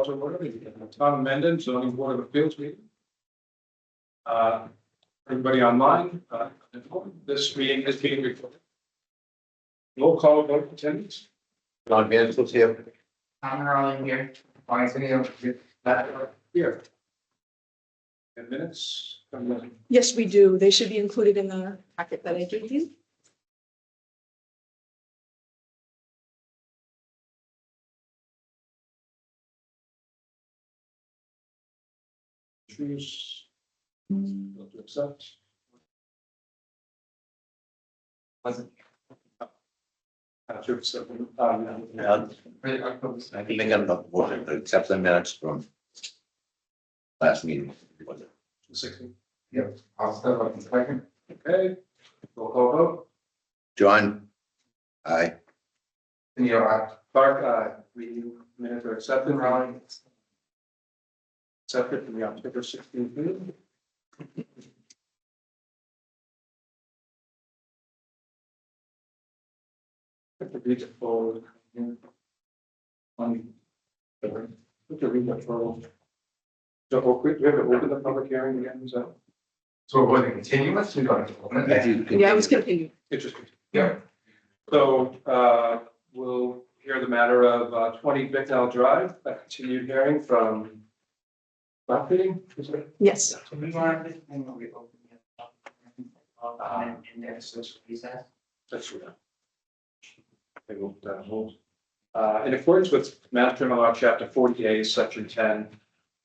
to order the Town of Mendon Zoning Board of Appeals meeting. Everybody online, this meeting is being recorded. Roll call vote attendance. John Mansell's here. I'm early here. Here. And minutes. Yes, we do. They should be included in the packet that I gave you. Choose. Vote to accept. To accept. I think I'm not voting to accept the minutes from last meeting. Was it? 16. Yep. I'll start on the second. Okay. Roll call vote. John? Aye. Clark, we minutes are accepted. Accepted from the October 16th meeting. Have to read the full. On. Have to read the full. So, we have to open the public hearing again, is that? So we're going to continue this? We're going to open it? Yeah, I was continuing. Interesting. Yeah. So, we'll hear the matter of 20 Bicknell Drive, a continued hearing from. Last meeting, is it? Yes. So we want this and we open it up. And there's social recess. That's right. They will put that on hold. In accordance with Mass General Law, Chapter 48, Section 10,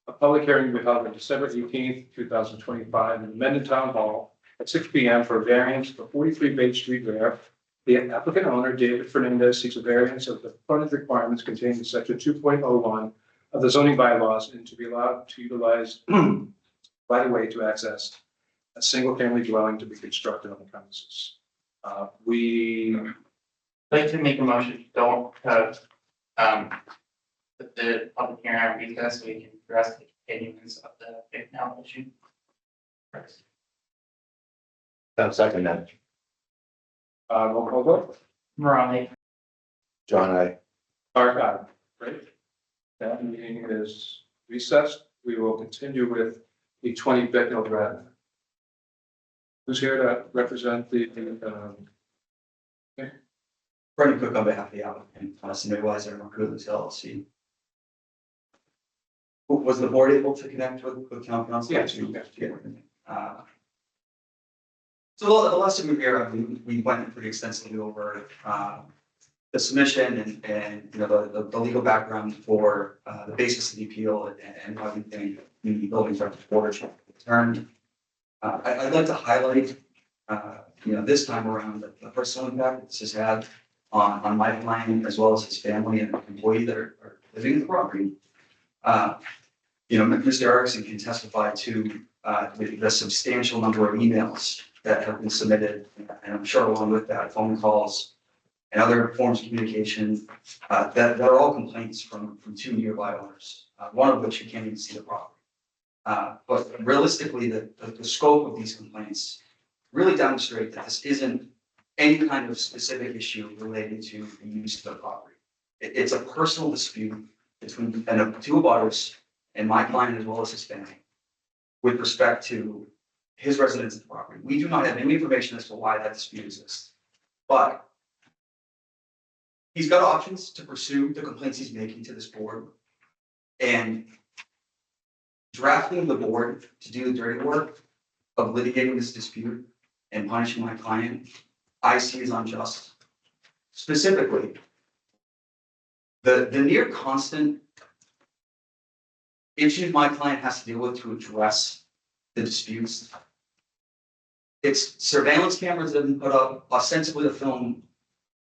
a public hearing will be held on December 18th, 2025, in Mendon Town Hall at 6 p.m. for a variance for 43 Bay Street where the applicant owner, David Fernandez, seeks a variance of the frontage requirements contained in Section 2.01 of the zoning bylaws and to be allowed to utilize right of way to access a single family dwelling to be constructed on the premises. I'd like to make a motion, don't have, put the public hearing on recess so we can address the continuance of the Bicknell issue. I'll second that. Roll call vote. Morale. John, aye. Clark, aye. Great. That meeting is recessed. We will continue with the 20 Bicknell Drive. Who's here to represent the Brendan Cook on behalf of the applicant, Sydney Weiser and Recruiters LLC. Was the board able to connect with town council? Yes. So the last time we were here, we went pretty extensively over the submission and you know the legal background for the basis of the appeal and why we think the building order should be returned. I'd like to highlight this time around the personal impact this has had on my client as well as his family and employee that are living in the property. Mr. Erickson can testify to the substantial number of emails that have been submitted, and I'm sure along with that, phone calls and other forms of communication that are all complaints from two nearby owners, one of which you can't even see the property. But realistically, the scope of these complaints really demonstrate that this isn't any kind of specific issue related to the use of the property. It's a personal dispute between two abutters and my client as well as his family with respect to his residence of the property. We do not have any information as to why that dispute exists, but he's got options to pursue the complaints he's making to this board, and drafting the board to do the dirty work of litigating this dispute and punishing my client, I see as unjust. Specifically, the near constant issues my client has to deal with to address the disputes. It's surveillance cameras that have been put up ostensibly to film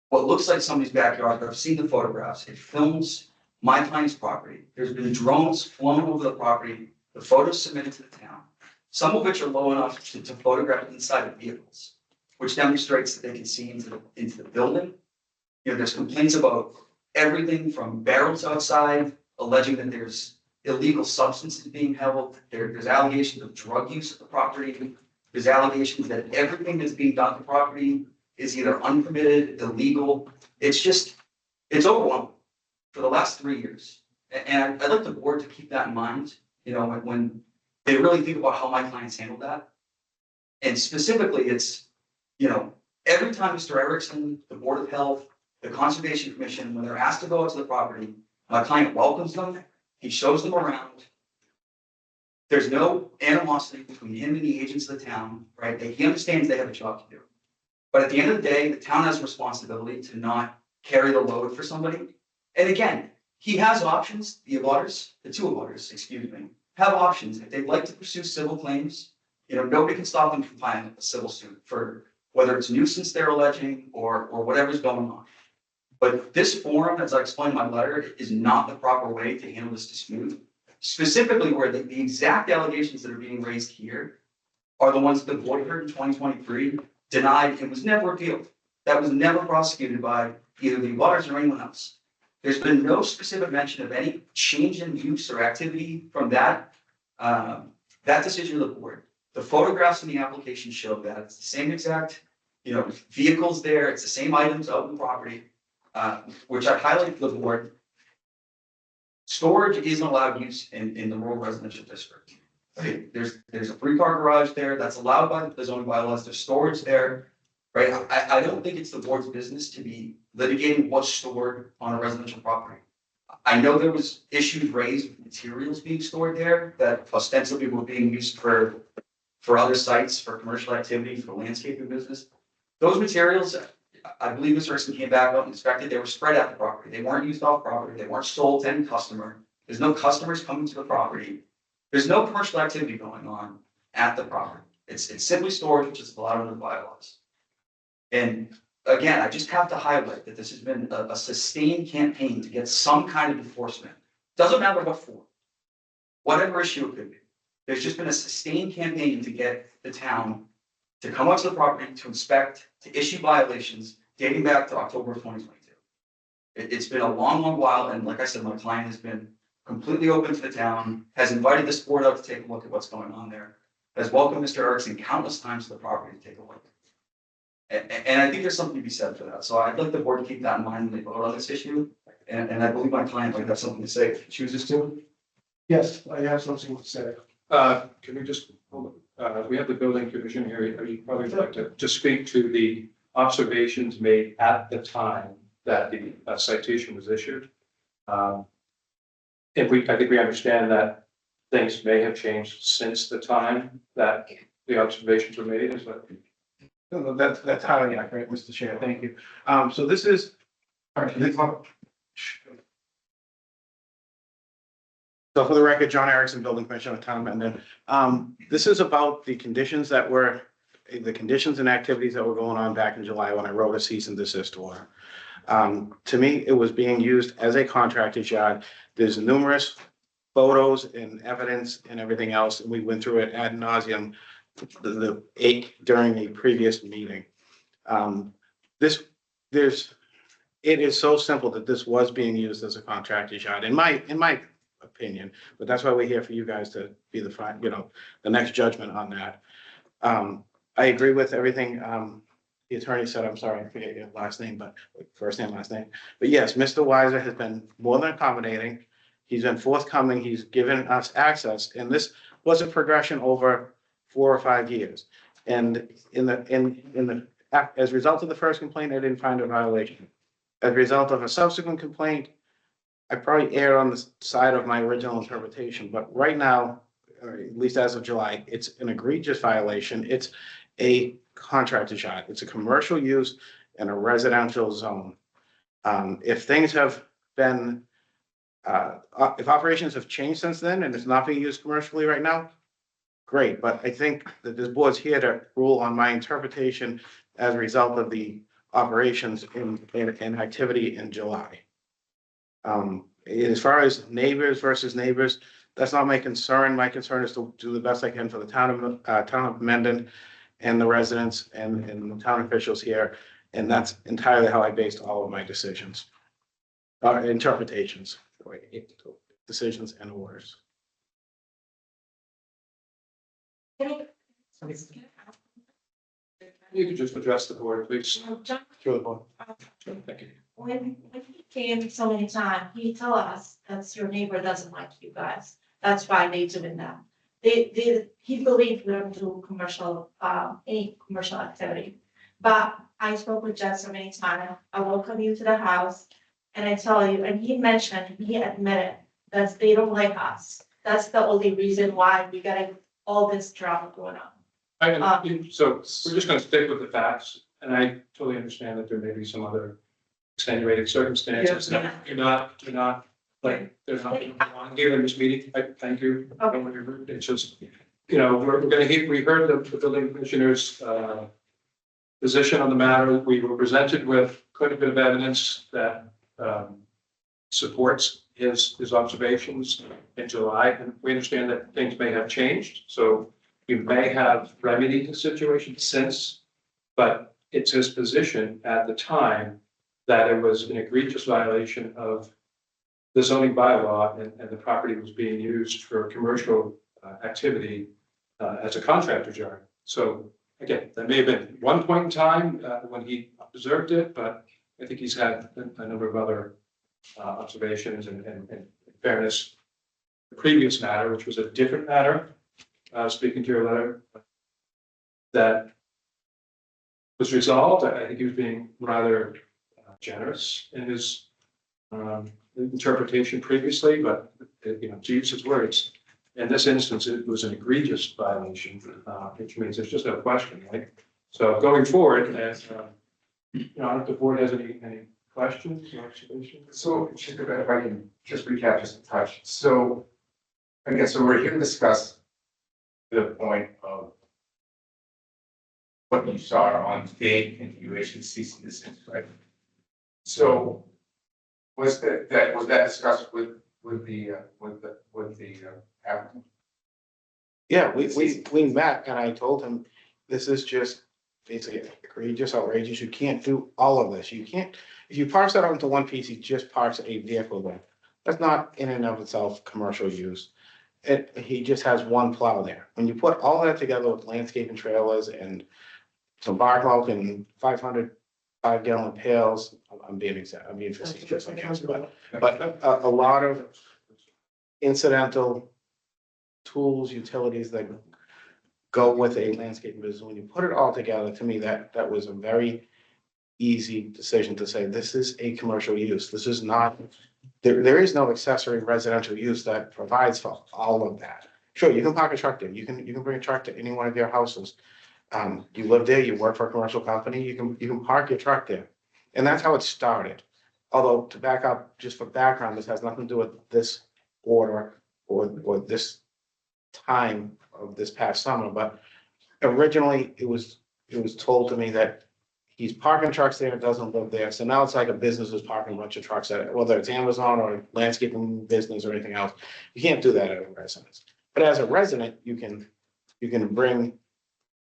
what looks like somebody's backyard. I've seen the photographs. It films my client's property. There's been drones flown over the property, the photos submitted to the town, some of which are low enough to photograph inside of vehicles, which demonstrates that they can see into the building. There's complaints about everything from barrels outside, alleging that there's illegal substances being held. There's allegations of drug use at the property. There's allegations that everything that's being done at the property is either unpermitted, illegal. It's overwhelming for the last 3 years. And I'd like the board to keep that in mind, you know, when they really think about how my clients handle that. And specifically, it's, you know, every time Mr. Erickson, the Board of Health, the Conservation Commission, when they're asked to go out to the property, my client welcomes them, he shows them around. There's no animosity between him and the agents of the town, right? He understands they have a job to do. But at the end of the day, the town has a responsibility to not carry the load for somebody. And again, he has options, the abutters, the two abutters, excuse me, have options. If they'd like to pursue civil claims, you know, nobody can stop them from filing a civil suit for whether it's nuisance they're alleging or whatever's going on. But this forum, as I explained in my letter, is not the proper way to handle this dispute. Specifically where the exact allegations that are being raised here are the ones that the board heard in 2023, denied, and was never appealed. That was never prosecuted by either the abutters or anyone else. There's been no specific mention of any change in use or activity from that decision of the board. The photographs in the application show that it's the same exact, you know, vehicles there, it's the same items out in the property, which I highlight to the board. Storage isn't allowed use in the rural residential district. Okay, there's a 3-car garage there that's allowed by the zoning bylaws. There's storage there, right? I don't think it's the board's business to be litigating what's stored on a residential property. I know there was issues raised with materials being stored there that ostensibly were being used for other sites, for commercial activity, for landscaping business. Those materials, I believe Mr. Erickson came back out and inspected, they were spread out the property. They weren't used off property. They weren't sold to any customer. There's no customers coming to the property. There's no commercial activity going on at the property. It's simply storage, which is allowed under the bylaws. And again, I just have to highlight that this has been a sustained campaign to get some kind of enforcement. Doesn't matter what for, whatever issue it could be. There's just been a sustained campaign to get the town to come onto the property, to inspect, to issue violations dating back to October of 2022. It's been a long, long while, and like I said, my client has been completely open to the town, has invited this board out to take a look at what's going on there, has welcomed Mr. Erickson countless times to the property to take a look. And I think there's something to be said for that. So I'd like the board to keep that in mind when they vote on this issue. And I believe my client might have something to say if he chooses to. Yes, I have something to say. Can we just, we have the building commission here. You'd probably like to just speak to the observations made at the time that the citation was issued. I think we understand that things may have changed since the time that the observations were made, is that? No, that's highly accurate, Mr. Chair. Thank you. So this is. All right. So for the record, John Erickson, Building Commissioner of Town of Mendon. This is about the conditions and activities that were going on back in July when I wrote a cease and desist order. To me, it was being used as a contractor's yard. There's numerous photos and evidence and everything else, and we went through it ad nauseum during the previous meeting. It is so simple that this was being used as a contractor's yard, in my opinion, but that's why we're here for you guys to be the next judgment on that. I agree with everything the attorney said. I'm sorry, I forget your last name, but first name, last name. But yes, Mr. Weiser has been more than accommodating. He's been forthcoming. He's given us access, and this was a progression over 4 or 5 years. And as a result of the first complaint, I didn't find a violation. As a result of a subsequent complaint, I probably erred on the side of my original interpretation, but right now, or at least as of July, it's an egregious violation. It's a contractor's yard. It's a commercial use in a residential zone. If things have been, if operations have changed since then and it's not being used commercially right now, great. But I think that this board's here to rule on my interpretation as a result of the operations in activity in July. As far as neighbors versus neighbors, that's not my concern. My concern is to do the best I can for the town of Mendon and the residents and the town officials here. And that's entirely how I based all of my decisions, interpretations, decisions and orders. You could just address the board, please. Through the board. Thank you. when he came so many times, he tell us that your neighbor doesn't like you guys. That's why they doing that. He believed we don't do commercial, any commercial activity. But I spoke with Jeff so many times, I welcome you to the house, and I tell you, and he mentioned, he admitted that they don't like us. That's the only reason why we got all this drama going on. So we're just gonna stick with the facts, and I totally understand that there may be some other extenuating circumstances. Yeah. You're not, like, there's nothing on here in this meeting. I thank you. Okay. It's just, we're gonna we heard the building commissioner's, position on the matter. We were presented with quite a bit of evidence that, supports his observations in July, and we understand that things may have changed, so we may have remedied the situation since, but it's his position at the time that it was an egregious violation of the zoning bylaw, and the property was being used for commercial activity as a contractor's yard. So again, that may have been one point in time when he observed it, but I think he's had a number of other observations, and in fairness, the previous matter, which was a different matter, speaking to your letter, that was resolved. I think he was being rather generous in his interpretation previously, but to use his words, in this instance, it was an egregious violation, which means there's just no question, right? So going forward, as I don't know if the board has any questions or observations. So just if I can just recap just a touch. So again, so we're here to discuss the point of what you saw on day continuation ceasing to cease, right? So was that discussed with the applicant? Yeah, we met and I told him, this is just basically egregious, outrageous. You can't do all of this. You can't, if you parse that onto one piece, he just parks a vehicle there. That's not in and of itself commercial use. He just has one plow there. When you put all that together with landscaping trailers and some bark mulch and 500 5-gallon pails, I'm being facetious, I guess, but a lot of incidental tools, utilities that go with a landscaping business. When you put it all together, to me, that was a very easy decision to say, this is a commercial use. This is not, there is no accessory residential use that provides for all of that. Sure, you can park a truck there. You can bring a truck to any one of your houses. You live there, you work for a commercial company, you can park your truck there. And that's how it started. Although, to back up, just for background, this has nothing to do with this order or this time of this past summer, but originally it was told to me that he's parking trucks there, doesn't live there. So now it's like a business is parking a bunch of trucks at it, whether it's Amazon or landscaping business or anything else. You can't do that at a residence. But as a resident, you can bring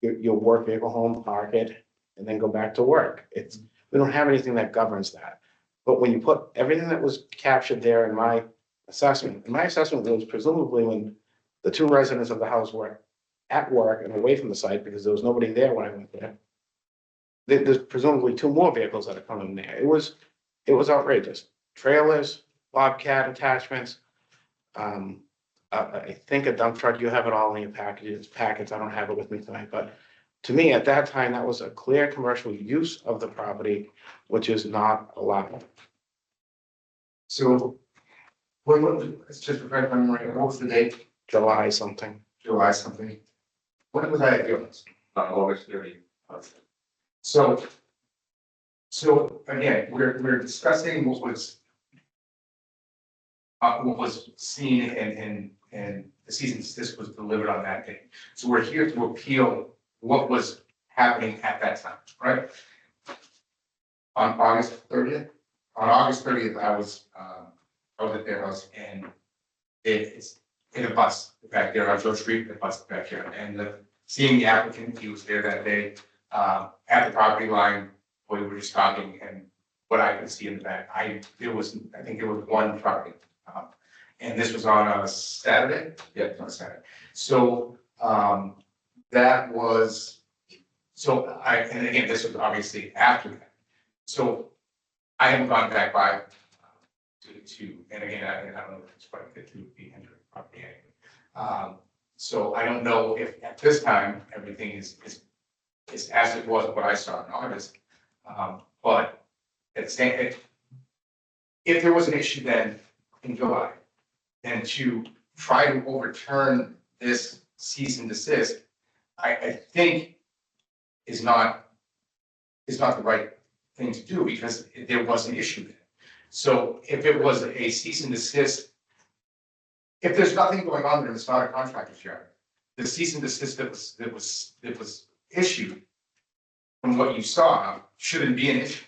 your work vehicle home, park it, and then go back to work. We don't have anything that governs that. But when you put everything that was captured there in my assessment was presumably when the two residents of the house were at work and away from the site because there was nobody there when I went there. There's presumably two more vehicles that are coming there. It was outrageous. Trailers, bobcat attachments, I think a dump truck, you have it all in your packets. I don't have it with me tonight, but to me, at that time, that was a clear commercial use of the property, which is not allowed. So let's just refresh my memory. What was the date? July something. July something. When was that given? August 30th. So again, we're discussing what was seen and the cease and desist was delivered on that day. So we're here to appeal what was happening at that time, right? On August 30th? On August 30th, I was at their house and it's in a bus back there on George Street, the bus back here. And seeing the applicant, he was there that day at the property line. We were just talking, and what I could see in the back, I think it was one truck. And this was on a Saturday? Yeah, on a Saturday. So and again, this was obviously after that. So I haven't gone back by and again, I don't know if it's quite fit to the Hendrick property anyway. So I don't know if at this time, everything is as it was what I saw in August. But if there was an issue then in July, then to try to overturn this cease and desist, I think is not the right thing to do because there was an issue there. So if it was a cease and desist, if there's nothing going on there, it's not a contractor's yard. The cease and desist that was issued from what you saw shouldn't be an issue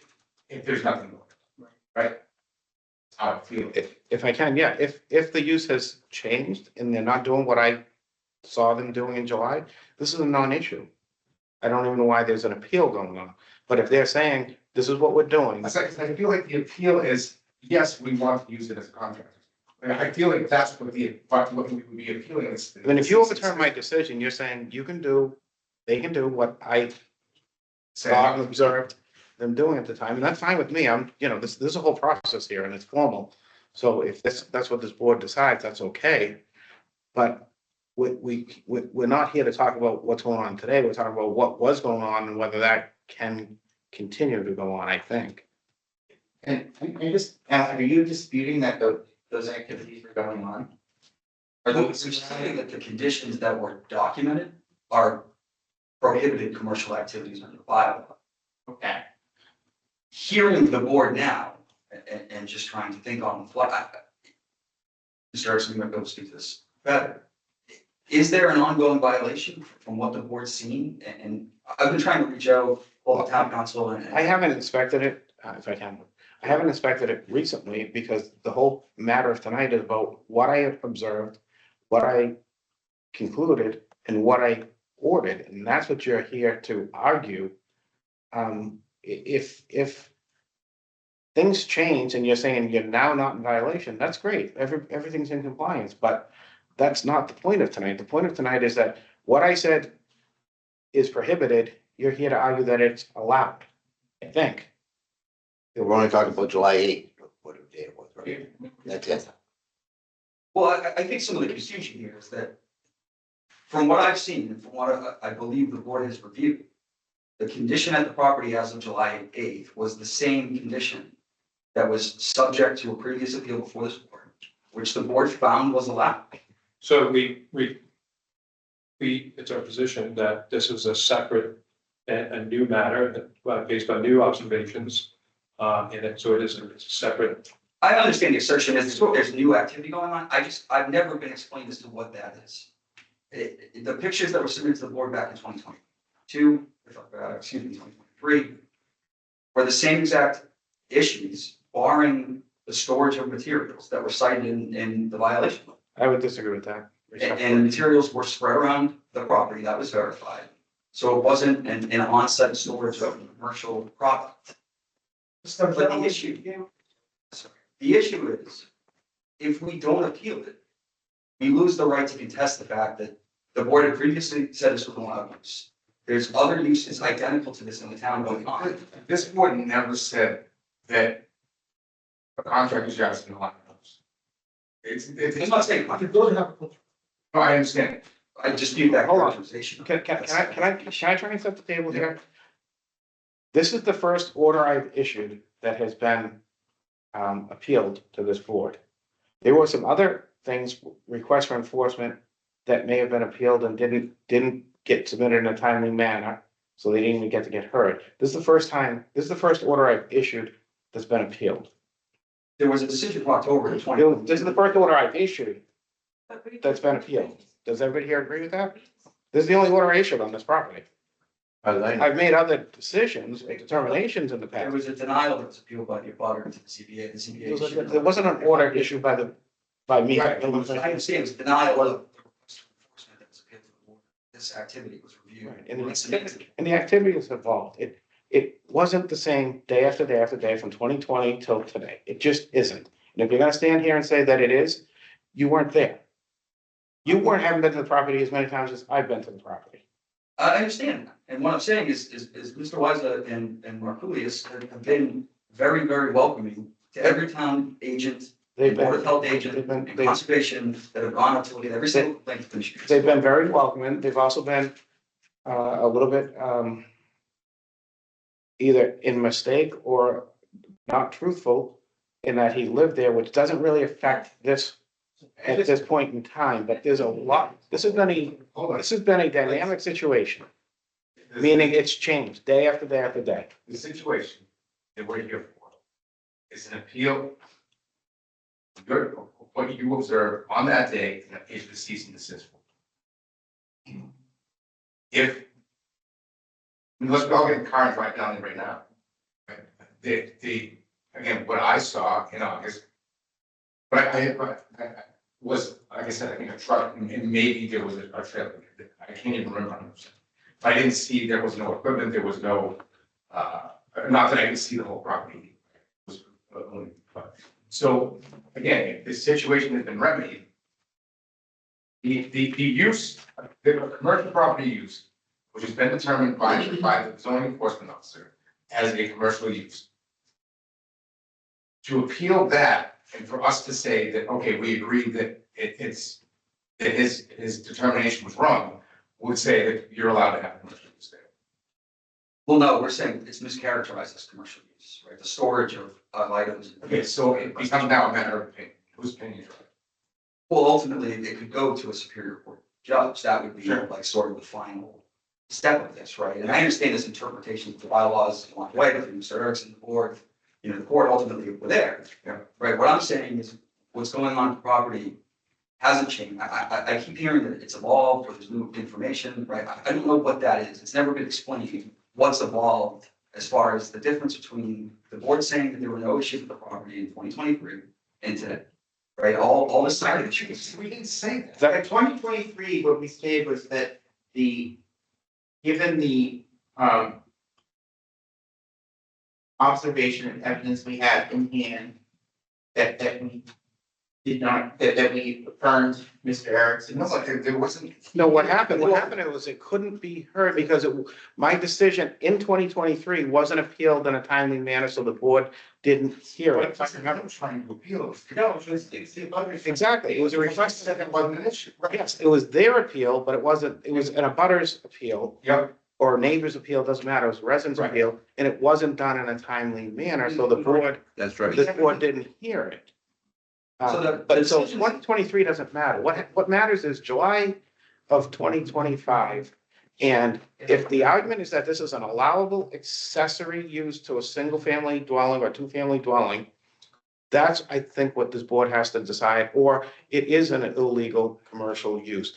if there's nothing going on, right? That's how I feel. If I can, yeah, if the use has changed and they're not doing what I saw them doing in July, this is a non-issue. I don't even know why there's an appeal going on, but if they're saying, this is what we're doing. I feel like the appeal is, yes, we want to use it as a contractor. I feel like that's what what we would be appealing is. Then if you overturn my decision, you're saying they can do what I saw and observed them doing at the time, and that's fine with me. There's a whole process here and it's formal. So if that's what this board decides, that's okay. But we're not here to talk about what's going on today. We're talking about what was going on and whether that can continue to go on, I think. And are you disputing that those activities were going on? Or Well, those we're saying that the conditions that were documented are prohibited commercial activities under the bylaw. okay, Hearing the board now and just trying to think on the fly, Mr. Erickson, you might be able to speak to this better. Is there an ongoing violation from what the board's seen? And I've been trying to reach out, all the town council and. I haven't inspected it, if I can. I haven't inspected it recently because the whole matter of tonight is about what I have observed, what I concluded, and what I ordered, and that's what you're here to argue. If things change and you're saying you're now not in violation, that's great. Everything's in compliance, but that's not the point of tonight. The point of tonight is that what I said is prohibited. You're here to argue that it's allowed, I think. We're only talking about July 8th, what day it was, right? That's it. Well, I think some of the confusion here is that from what I've seen and from what I believe the board has reviewed, the condition at the property as of July 8th was the same condition that was subject to a previous appeal before this board, which the board found was allowed. So it's our position that this is a separate and a new matter based on new observations. So it is a separate. I understand the assertion is there's new activity going on. I've never been explained as to what that is. The pictures that were submitted to the board back in 2022, 2023, were the same exact issues, barring the storage of materials that were cited in the violation. I would disagree with that. And the materials were spread around the property, that was verified. So it wasn't an on-site storage of commercial product. But the issue is, if we don't appeal it, we lose the right to contest the fact that the board had previously said this was allowed use. There's other uses identical to this in the town going on. This board never said that a contractor's yard is going to allow those. I'm not saying, No, I understand. I dispute that Hold on. characterization. Can I try and set the table here? This is the first order I've issued that has been appealed to this board. There were some other things, requests for enforcement that may have been appealed and didn't get submitted in a timely manner, so they didn't even get to get heard. This is the first order I've issued that's been appealed. There was a decision from October 20. This is the first order I've issued that's been appealed. Does everybody here agree with that? This is the only order I issued on this property. I've made other decisions and determinations in the There past. was a denial that was appealed by the abutter to the CBA. The CBA. There wasn't an order issued by me. Right, I understand it was denial of the request for enforcement that was appealed to the board. This activity was reviewed. Right, and the activity has evolved. It wasn't the same day after day after day from 2020 till today. It just isn't. And if you're gonna stand here and say that it is, you weren't there. Haven't been to the property as many times as I've been to the property. I understand that. And what I'm saying is Mr. Weiser and Markulius have been very, very welcoming to every town agent, They've board of been, health agent, they've been, and conservation that have gone up to look at every single complaint the commissioners. they've been very welcoming. They've also been, a little bit, either in mistake or not truthful in that he lived there, which doesn't really affect this at this point in time, but there's a lot, this has been a dynamic situation, meaning it's changed day after day after day. The situation that we're here for is an appeal. What you observed on that day is the cease and desist. If, let's go get the cards right down there right now. Again, what I saw in August, but I was, like I said, I think a truck, and maybe there was a trailer. I can't even remember 100%. I didn't see, there was no equipment, there was no, not that I could see the whole property. It was, so again, if this situation has been remedied, the use, the commercial property use, which has been determined by the zoning enforcement officer as a commercial use. To appeal that and for us to say that, okay, we agree that that his determination was wrong, would say that you're allowed to have commercial use there. Well, no, we're saying it's mischaracterized as commercial use, right? The storage of items. Okay, so it becomes now a matter of opinion. Whose opinion is right? Well, ultimately, it could go to a superior court judge. That would be Sure. like sort of the final step of this, right? And I understand this interpretation of the bylaws a long way, but Mr. Erickson, the board, you know, the court ultimately were there. Yeah. Right, what I'm saying is what's going on with the property hasn't changed. I keep hearing that it's evolved or there's new information, right? I don't know what that is. It's never been explained what's evolved as far as the difference between the board saying that there were no issues with the property in 2023 and today. Right, all the side issues. We didn't say that. In 2023, what we stated was that given the, observation and evidence we had in hand, that we did not, that we affirmed Mr. Erickson. No, but there wasn't. No, what happened was it couldn't be heard because my decision in 2023 wasn't appealed in a timely manner, so the board didn't hear it. I remember trying to appeal. No, it's the abutters. Exactly, it was a request. That wasn't an issue. Yes, it was their appeal, but it was an abutters appeal Yep. or neighbor's appeal, doesn't matter, it was resident's Right. appeal, and it wasn't done in a timely manner, so the board, That's right. this board didn't hear it. So the But so decisions- 2023 doesn't matter. What matters is July of 2025. And if the argument is that this is an allowable accessory use to a single family dwelling or two family dwelling, that's, I think, what this board has to decide, or it is an illegal commercial use.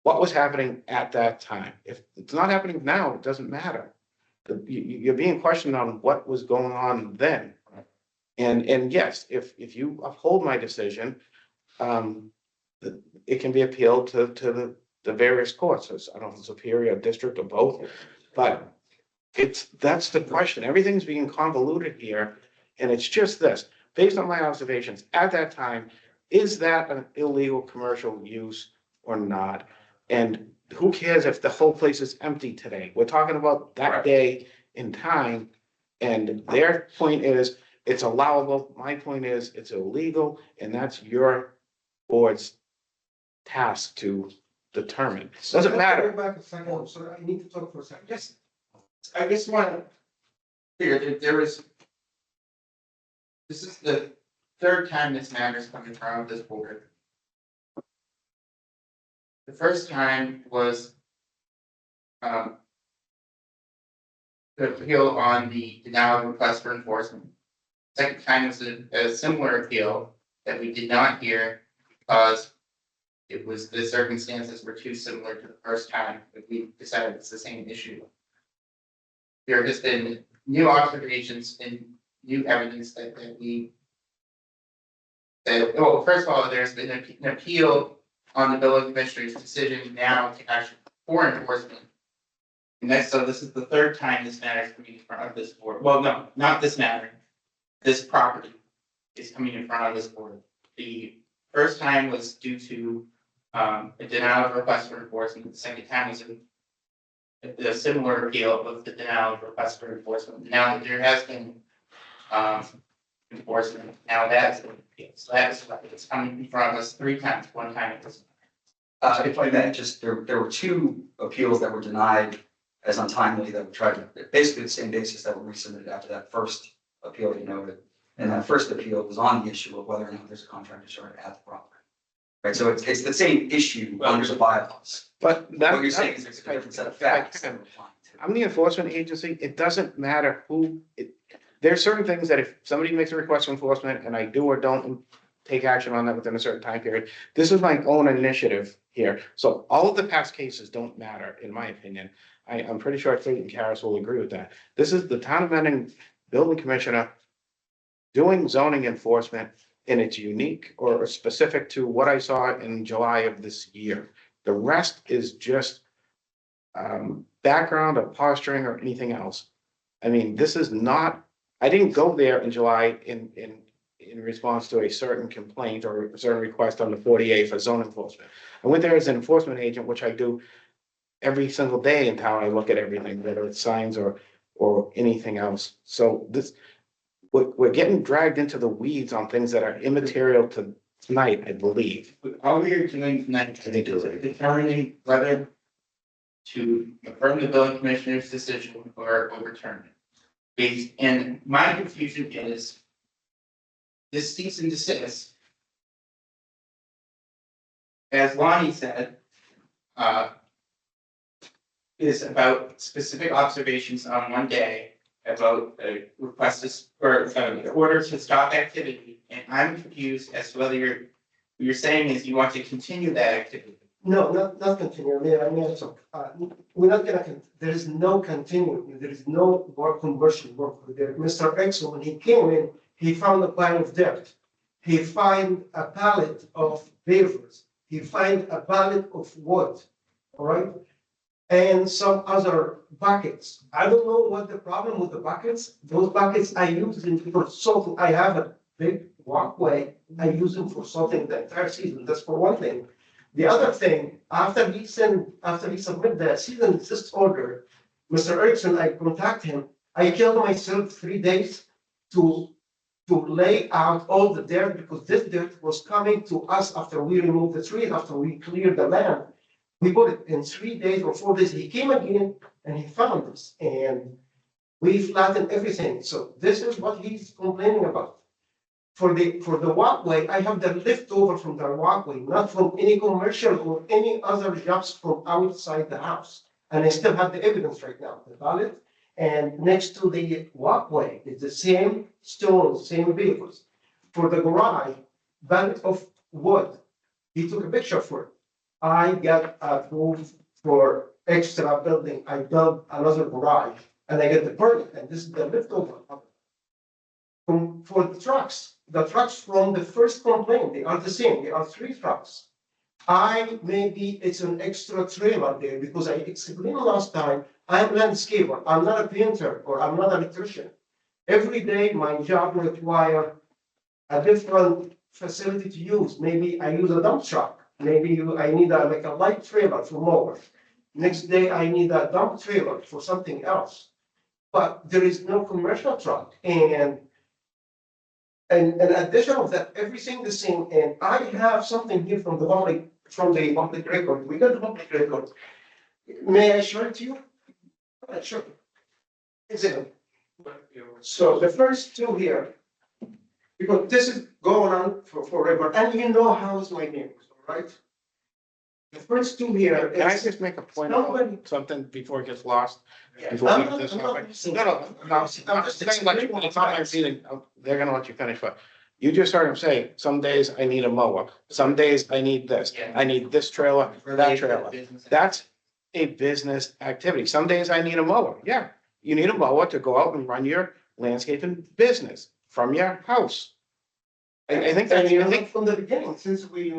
What was happening at that time? If it's not happening now, it doesn't matter. You're being questioned on what was going on then. And yes, if you uphold my decision, it can be appealed to the various courts. I don't know if it's superior, district, or both, but that's the question. Everything's being convoluted here, and it's just this. Based on my observations at that time, is that an illegal commercial use or not? And who cares if the whole place is empty today? We're talking about that Right. day in time, and their point is it's allowable. My point is it's illegal, and that's your board's task to determine. Doesn't matter. Go back a second, so I need to talk for a second. Yes. I just want to clear that this is the third time this matter's come in front of this board. The first time was the appeal on the denial of request for enforcement. Second time was a similar appeal that we did not hear because the circumstances were too similar to the first time, but we decided it's the same issue. There has been new observations and new evidence well, first of all, there's been an appeal on the building commissioner's decision now to actually for enforcement. And so this is the third time this matter is coming in front of this board. Well, no, not this matter. This property is coming in front of this board. The first time was due to a denial of request for enforcement. The second time was a similar appeal of the denial of request for enforcement. Now that there has been enforcement. Now that's, so that's what it's coming from us 3 times, 1 time it was. If I may, just, there were 2 appeals that were denied as untimely that were tried to, basically the same basis that were resubmitted after that first appeal you noted. And that first appeal was on the issue of whether or not there's a contract to start at the property. Right, so it's the same issue under the bylaws. But that. What you're saying is there's a different set of if I facts that can, are applying to. I'm the enforcement agency. It doesn't matter who, there's certain things that if somebody makes a request for enforcement and I do or don't take action on that within a certain time period, this is my own initiative here. So all of the past cases don't matter, in my opinion. I'm pretty sure Kate and Karis will agree with that. This is the town of Mendon building commissioner doing zoning enforcement, and it's unique or specific to what I saw in July of this year. The rest is just background or posturing or anything else. I mean, this is not, I didn't go there in July in response to a certain complaint or a certain request on the 40A for zone enforcement. I went there as an enforcement agent, which I do every single day in town. I look at everything, whether it's signs or anything else. So this, we're getting dragged into the weeds on things that are immaterial to tonight, I believe. All we are doing tonight is determining whether to affirm the building commissioner's decision or overturn it. And my confusion is this cease and desist, as Lonnie said, is about specific observations on one day about a request or order to stop activity. And I'm confused as to whether what you're saying is you want to continue that activity. No, not continue. We're not gonna, there is no continuing, there is no work conversion work there. Mr. Exel, when he came in, he found a pile of dirt. He found a pallet of papers. He found a pallet of wood, all right? And some other buckets. I don't know what the problem with the buckets. Those buckets I use them for salting. I have a big walkway. I use them for salting the entire season. That's for one thing. The other thing, after he submit the season desist order, Mr. Erickson, I contact him. I killed myself 3 days to lay out all the dirt because this dirt was coming to us after we removed the trees, after we cleared the land. We put it in 3 days or 4 days. He came again and he found this and we flattened everything. So this is what he's complaining about. For the walkway, I have the leftover from the walkway, not from any commercial or any other jobs from outside the house. And I still have the evidence right now, the ballot. And next to the walkway, it's the same stones, same vehicles. For the garage, ballot of wood, he took a picture for it. I got approved for extra building. I built another garage and I get the permit, and this is the leftover. For the trucks from the first complaint, they are the same. They are 3 trucks. Maybe it's an extra trailer there because I explained last time, I'm a landscaper. I'm not a painter or I'm not an electrician. Every day, my job requires a different facility to use. Maybe I use a dump truck. Maybe I need like a light trailer for mower. Next day, I need a dump trailer for something else. But there is no commercial truck. And in addition of that, everything the same. And I have something here from the public record. We got the public record. May I show it to you? Sure. Is it? So the first 2 here, because this is going on for forever, and you know how is my neighbors, all right? The first 2 here. Can I just make a point of something before it gets lost? Yeah. Before we I'm get this not topic? missing- No, I'm just letting you, it's not my meeting. They're gonna let you finish, but you just heard him say, some days I need a mower, some days I need this, I need this trailer, that trailer. That's a business activity. Some days I need a mower. Yeah, you need a mower to go out and run your landscaping business from your house. I think And that, you I know, think, from the beginning, since we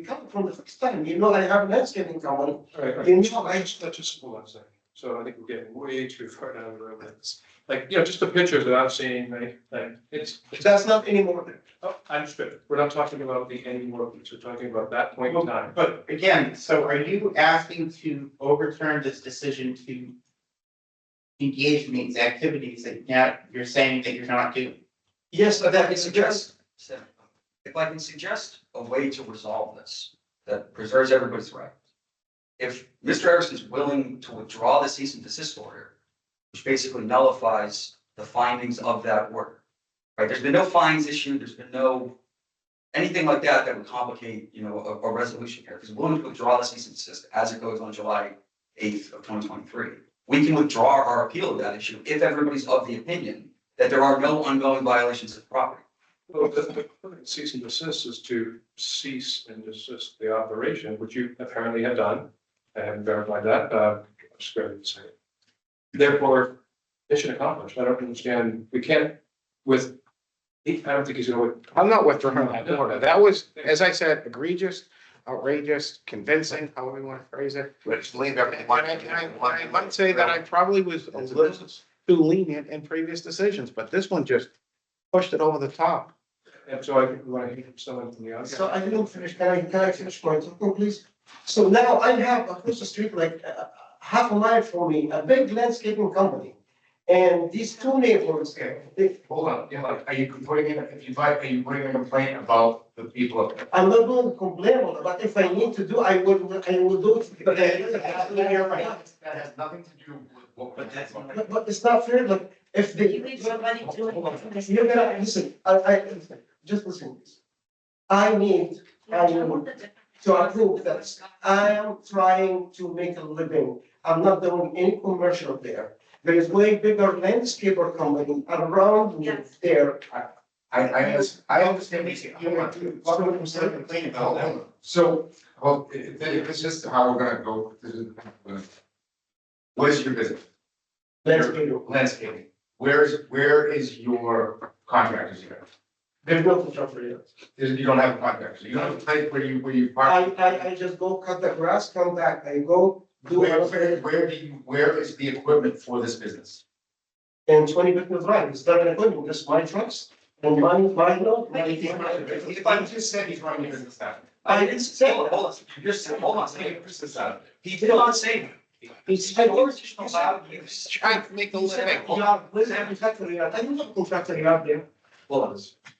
come from the first time, you know, I have a landscaping company. Right. You know, Let's just hold on a second. So I think we're getting way too far down the road with this. Like, just the pictures that I'm seeing, like it's, that's not anymore there. oh, I understood. We're not talking about the anymore, we're talking about that point in time. But again, so are you asking to overturn this decision to engage in these activities that now you're saying that you're not doing? Yes, If I that can is suggest, if I can suggest a way to resolve this that preserves everybody's right. If Mr. Erickson is willing to withdraw the cease and desist order, which basically nullifies the findings of that order, right? There's been no fines issued, there's been no anything like that that would complicate, a resolution here. If he's willing to withdraw the cease and desist as it goes on July 8th of 2023, we can withdraw our appeal of that issue if everybody's of the opinion that there are no ongoing violations of property. Well, the cease and desist is to cease and desist the operation, which you apparently have done. I haven't verified that, I'm scared to say it. Therefore, mission accomplished. I don't understand, we can't I don't think he's gonna. I'm not withdrawing that order. That was, as I said, egregious, outrageous, convincing, however you want to phrase it. Let's leave everything. I might say that I probably was a little too lenient in previous decisions, but this one just pushed it over the top. And so I want to hear from someone from the audience. So I didn't finish, can I finish my talking, please? So now I have across the street, like half a mile from me, a big landscaping company. And these two neighbors, they, Hold on, are you putting in, are you putting in a complaint about the people up there? I'm not going to complain about it, but if I need to do, I will do it. But you're right, that has nothing to do with what. But that's not- But it's not fair, like, if they. You leave somebody to it. You're gonna, listen, just listen, please. I need to approve that I am trying to make a living. I'm not doing any commercial there. There is way bigger landscaper company around me Yes. there. I understand what you're complaining about. So, well, it's just how we're gonna go. What is your business? Landscaper. Landscaping. Where is your contractors here? There's no contractor yet. You don't have a contractor, you don't have a place where you park. I just go cut the grass, come back, I go do Where is the equipment for this business? in 20 business drive. It's not an equipment, just my trucks and my load. If I just said he's running a business now. I didn't say, hold on, you just said, hold on, he did not say that. He's storage is allowed use. Trying to make a living. I don't have a contractor yard there. Hold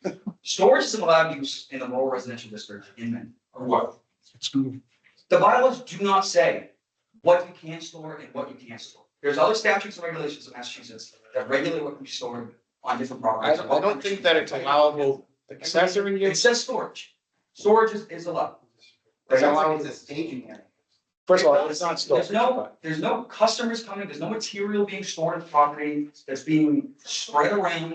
on. Storage is allowed use in the rural residential district in Maine. Or what? The bylaws do not say what you can store and what you can't store. There's other statutes and regulations in Massachusetts that regulate what can be stored on different I properties. don't think that it's allowable accessory It use. says storage. Storage is allowed. It's allowed. It's a staging area. First of all, it's not storage. There's no customers coming, there's no material being stored on the property that's being spread around,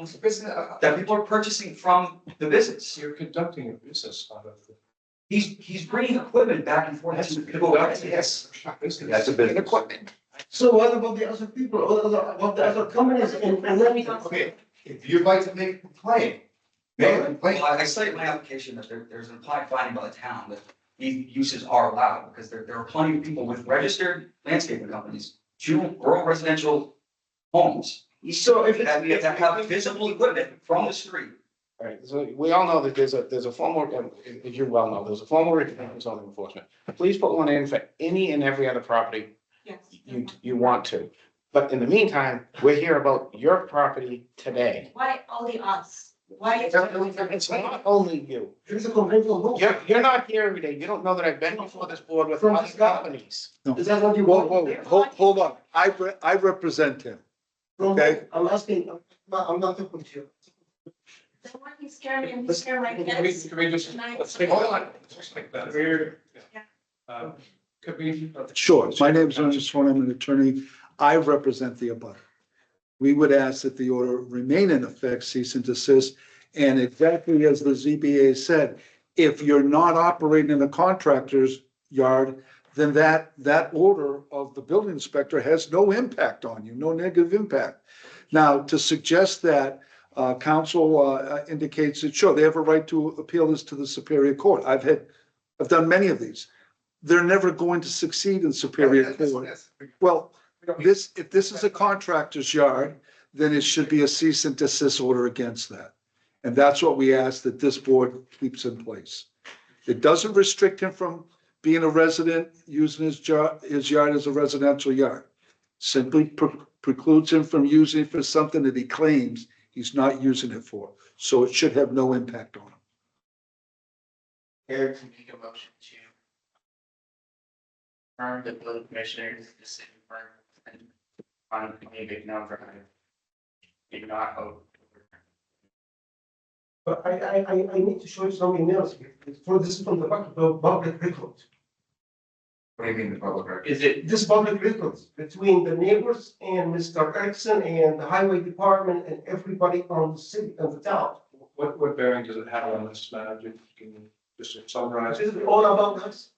that people are purchasing from the business. You're conducting a business out of the. He's bringing equipment back and forth to go back to his. That's a business. Equipment. So what about the other people, what the other companies in America? Okay, if you'd like to make a complaint, make a complaint. Well, I cite in my application that there's an implied finding by the town that these uses are allowed, because there are plenty of people with registered landscaping companies to rural residential homes. So if That we have to have visible equipment from the street. Right, so we all know that there's a formal, as you well know, there's a formal requirement for zoning enforcement. Please put one in for any and every other property Yes. you want to. But in the meantime, we're here about your property today. Why only us? Why? It's not only you. there's a conventional law. You're not here every day. You don't know that I've been before this board with From other Scott. companies. Is that what you Whoa, want? whoa, hold on. I represent him. okay. I'm asking, I'm not talking to you. Then why he scared me and he scared my kids? Can we just, And I- let's take, hold on, just like that. We're, could we? Sure. My name is Ernest Swan. I'm an attorney. I represent the abutter. We would ask that the order remain in effect, cease and desist. And exactly as the ZBA said, if you're not operating in a contractor's yard, then that order of the building inspector has no impact on you, no negative impact. Now, to suggest that council indicates that, sure, they have a right to appeal this to the Superior Court. I've done many of these. They're never going to succeed in Superior Court. Well, if this is a contractor's yard, then it should be a cease and desist order against that. And that's what we ask that this board keeps in place. It doesn't restrict him from being a resident, using his yard as a residential yard. Simply precludes him from using it for something that he claims he's not using it for. So it should have no impact on him. Eric can make a motion to confirm the building commissioner's decision for on a big number. Did not vote. But I need to show you something else here. For this is from the public record. What do you mean the public record? Is it, This public records between the neighbors and Mr. Erickson and the highway department and everybody on the city, of the town. What bearing does it have on this matter? Can you just summarize? This is all about us.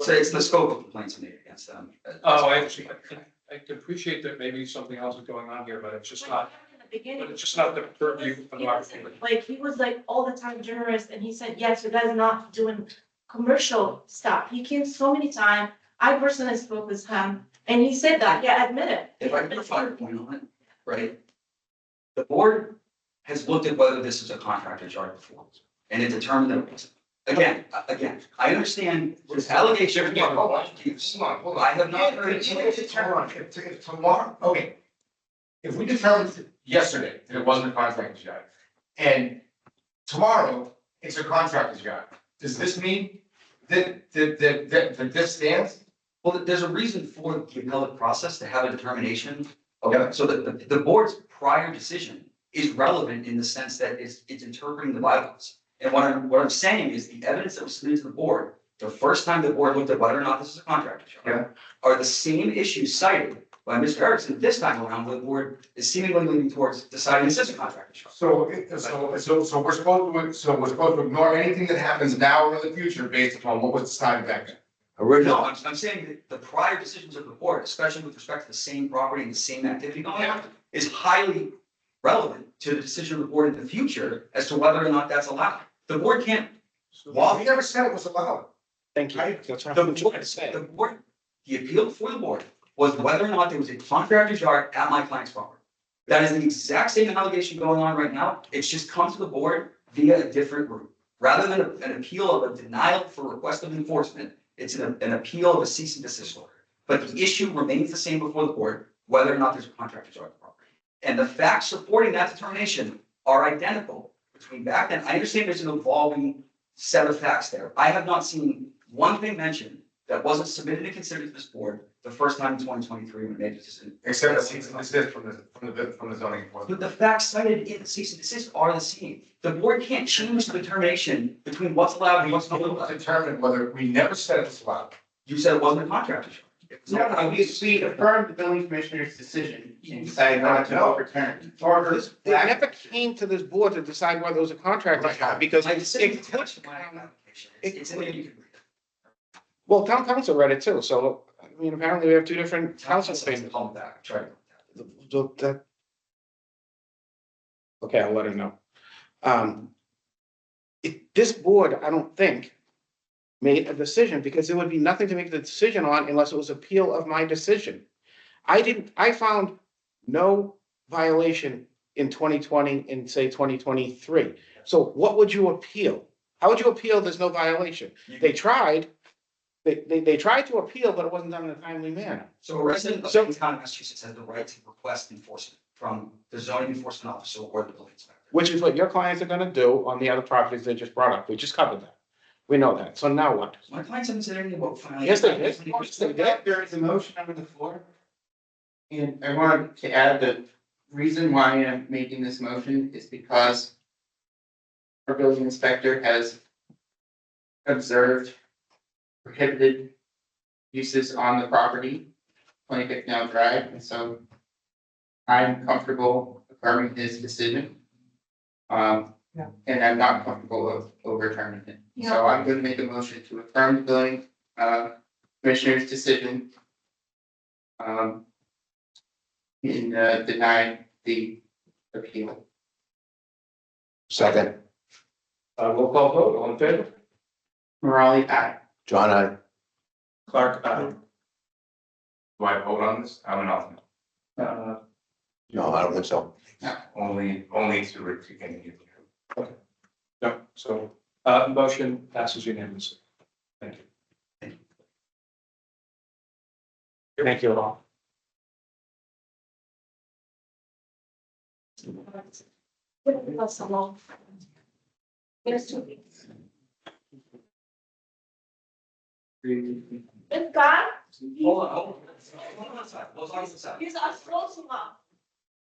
So it's the scope of complaints made against them. Oh, I can appreciate that maybe something else is going on here, but it's just not, In the beginning. but it's just not the purview of He our. was like, he was like all the time generous, and he said, yes, you guys are not doing commercial stuff. He came so many times. I personally spoke with him, and he said that, yeah, admit it. If I can put a finer point on it, right? The board has looked at whether this is a contractor's yard before, and it determined that it wasn't. Again, I understand this allegation. Hold on, I have not heard. Even if if tomorrow, okay. If we determined yesterday that it wasn't a contractor's yard, and tomorrow it's a contractor's yard, does this mean that this stands? Well, there's a reason for the appellate process to have a determination. Yeah. So that the board's prior decision is relevant in the sense that it's interpreting the bylaws. And what I'm saying is the evidence that was submitted to the board, the first time the board looked at whether or not this is a contractor's yard, are the same issues cited by Mr. Erickson this time around, where the board is seemingly leaning towards deciding this is a contractor's yard. So we're supposed to ignore anything that happens now or in the future based upon what was decided back then. No, I'm saying that the prior decisions of the board, especially with respect to the same property and the same activity going on, is highly relevant to the decision of the board in the future as to whether or not that's allowed. The board can't. We never said it was allowed. Thank you. Right. That's what The I'm trying board, to say. the appeal before the board was whether or not there was a contractor's yard at my client's property. That is the exact same allegation going on right now. It's just come to the board via a different route. Rather than an appeal of a denial for request of enforcement, it's an appeal of a cease and desist order. But the issue remains the same before the board, whether or not there's a contractor's yard at the property. And the facts supporting that determination are identical between back then. I understand there's an evolving set of facts there. I have not seen one thing mentioned that wasn't submitted and considered to this board the first time in 2023 when it made a decision. Except the cease and desist from the zoning But enforcement. the facts cited in the cease and desist are the same. The board can't change the determination between what's allowed and what's not allowed. Determine whether, we never said it was allowed. You said it wasn't a contractor's yard. It was not- no, we affirmed the building commissioner's decision and decided not to overturn. They never came to this board to decide whether it was a contractor's yard because My it decision could attached to my application. It's in there, you can read it. well, town council read it too, so, I mean, apparently we have two different council Council says opinions. call back, try to. Okay, I'll let her know. This board, I don't think, made a decision because there would be nothing to make the decision on unless it was appeal of my decision. I found no violation in 2020 and say 2023. So what would you appeal? How would you appeal? There's no violation. They tried. They tried to appeal, but it wasn't done in a timely manner. So a resident of any town in Massachusetts has the right to request enforcement from the zoning enforcement officer or the building inspector. Which is what your clients are gonna do on the other properties they just brought up. We just covered that. We know that. So now what? My clients haven't said anything about filing. Yes, they did. Yes, they did. There is a motion on the floor. And I wanted to add the reason why I'm making this motion is because our building inspector has observed prohibited uses on the property, 25th Now Drive, and so I'm comfortable affirming his decision. And I'm not comfortable of overturning it. So I'm going to make a motion to affirm the building commissioner's decision in denying the appeal. Second, Roll call vote, all in favor? Morale, aye. John, I. Clark, aye. Do I vote on this? I'm an alternate. No, I don't think so. Only to continue. No, so, motion passes unanimously. Thank you. Thank you all. Leave us alone. There's 2 weeks. It's gone. Hold on a second. Hold on a second. These are supposed to come.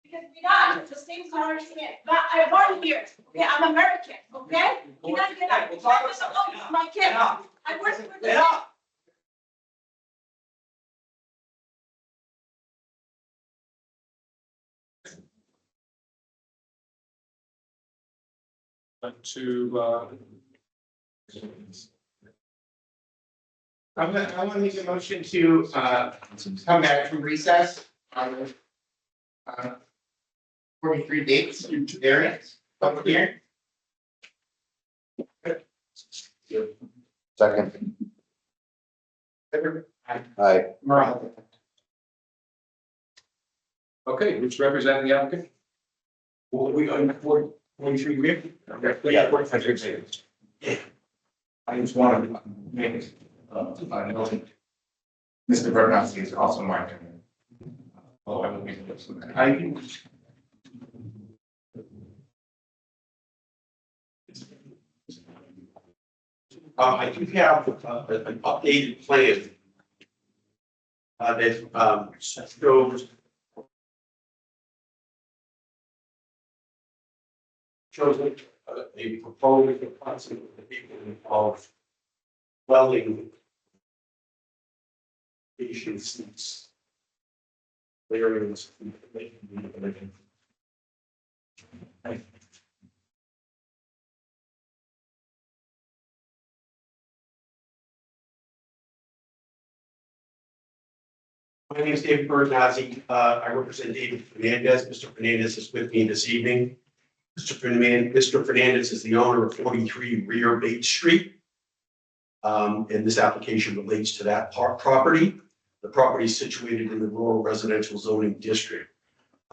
Because we got the same color skin, but I born here, okay, I'm American, okay? You gotta get up, We'll talk I was about alone with my kid, Enough. I work with the. Enough. I want to make a motion to, come back from recess on, 43 dates, variance, public hearing. Second. Aye. Morale. Okay, who's representing the applicant? Well, we are 43 weeks. Yeah. I just want to make, I know Mr. Bernowski is also my opinion. Oh, I will be. I do have an updated plan that shows a proposed approximate of dwelling seats. Variance. My name is David Bernazzi. I represent David Fernandez. Mr. Fernandez is with me this evening. Mr. Fernandez is the owner of 43 Rear Bates Street. And this application relates to that property. The property is situated in the rural residential zoning district.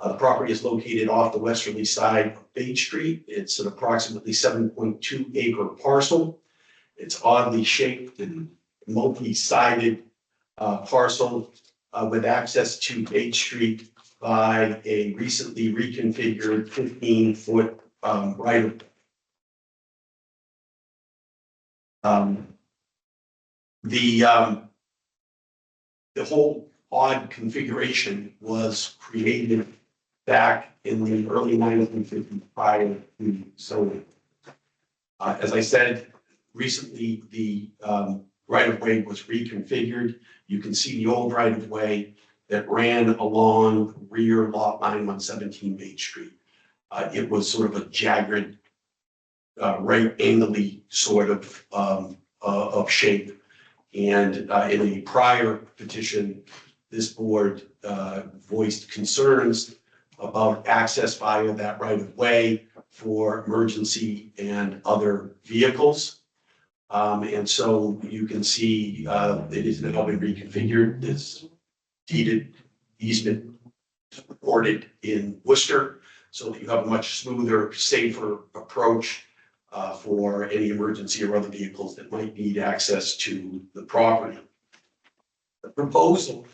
The property is located off the westerly side of Bates Street. It's an approximately 7.2 acre parcel. It's oddly shaped and multi-sided parcel with access to Bates Street by a recently reconfigured 15-foot right of the whole odd configuration was created back in the early 1950s prior to zoning. As I said, recently the right of way was reconfigured. You can see the old right of way that ran along rear lot line 117 Bates Street. It was sort of a jagged, right angly sort of shape. And in a prior petition, this board voiced concerns about access via that right of way for emergency and other vehicles. And so you can see it is now been reconfigured. This deeded easement recorded in Worcester so that you have a much smoother, safer approach for any emergency or other vehicles that might need access to the property. The proposal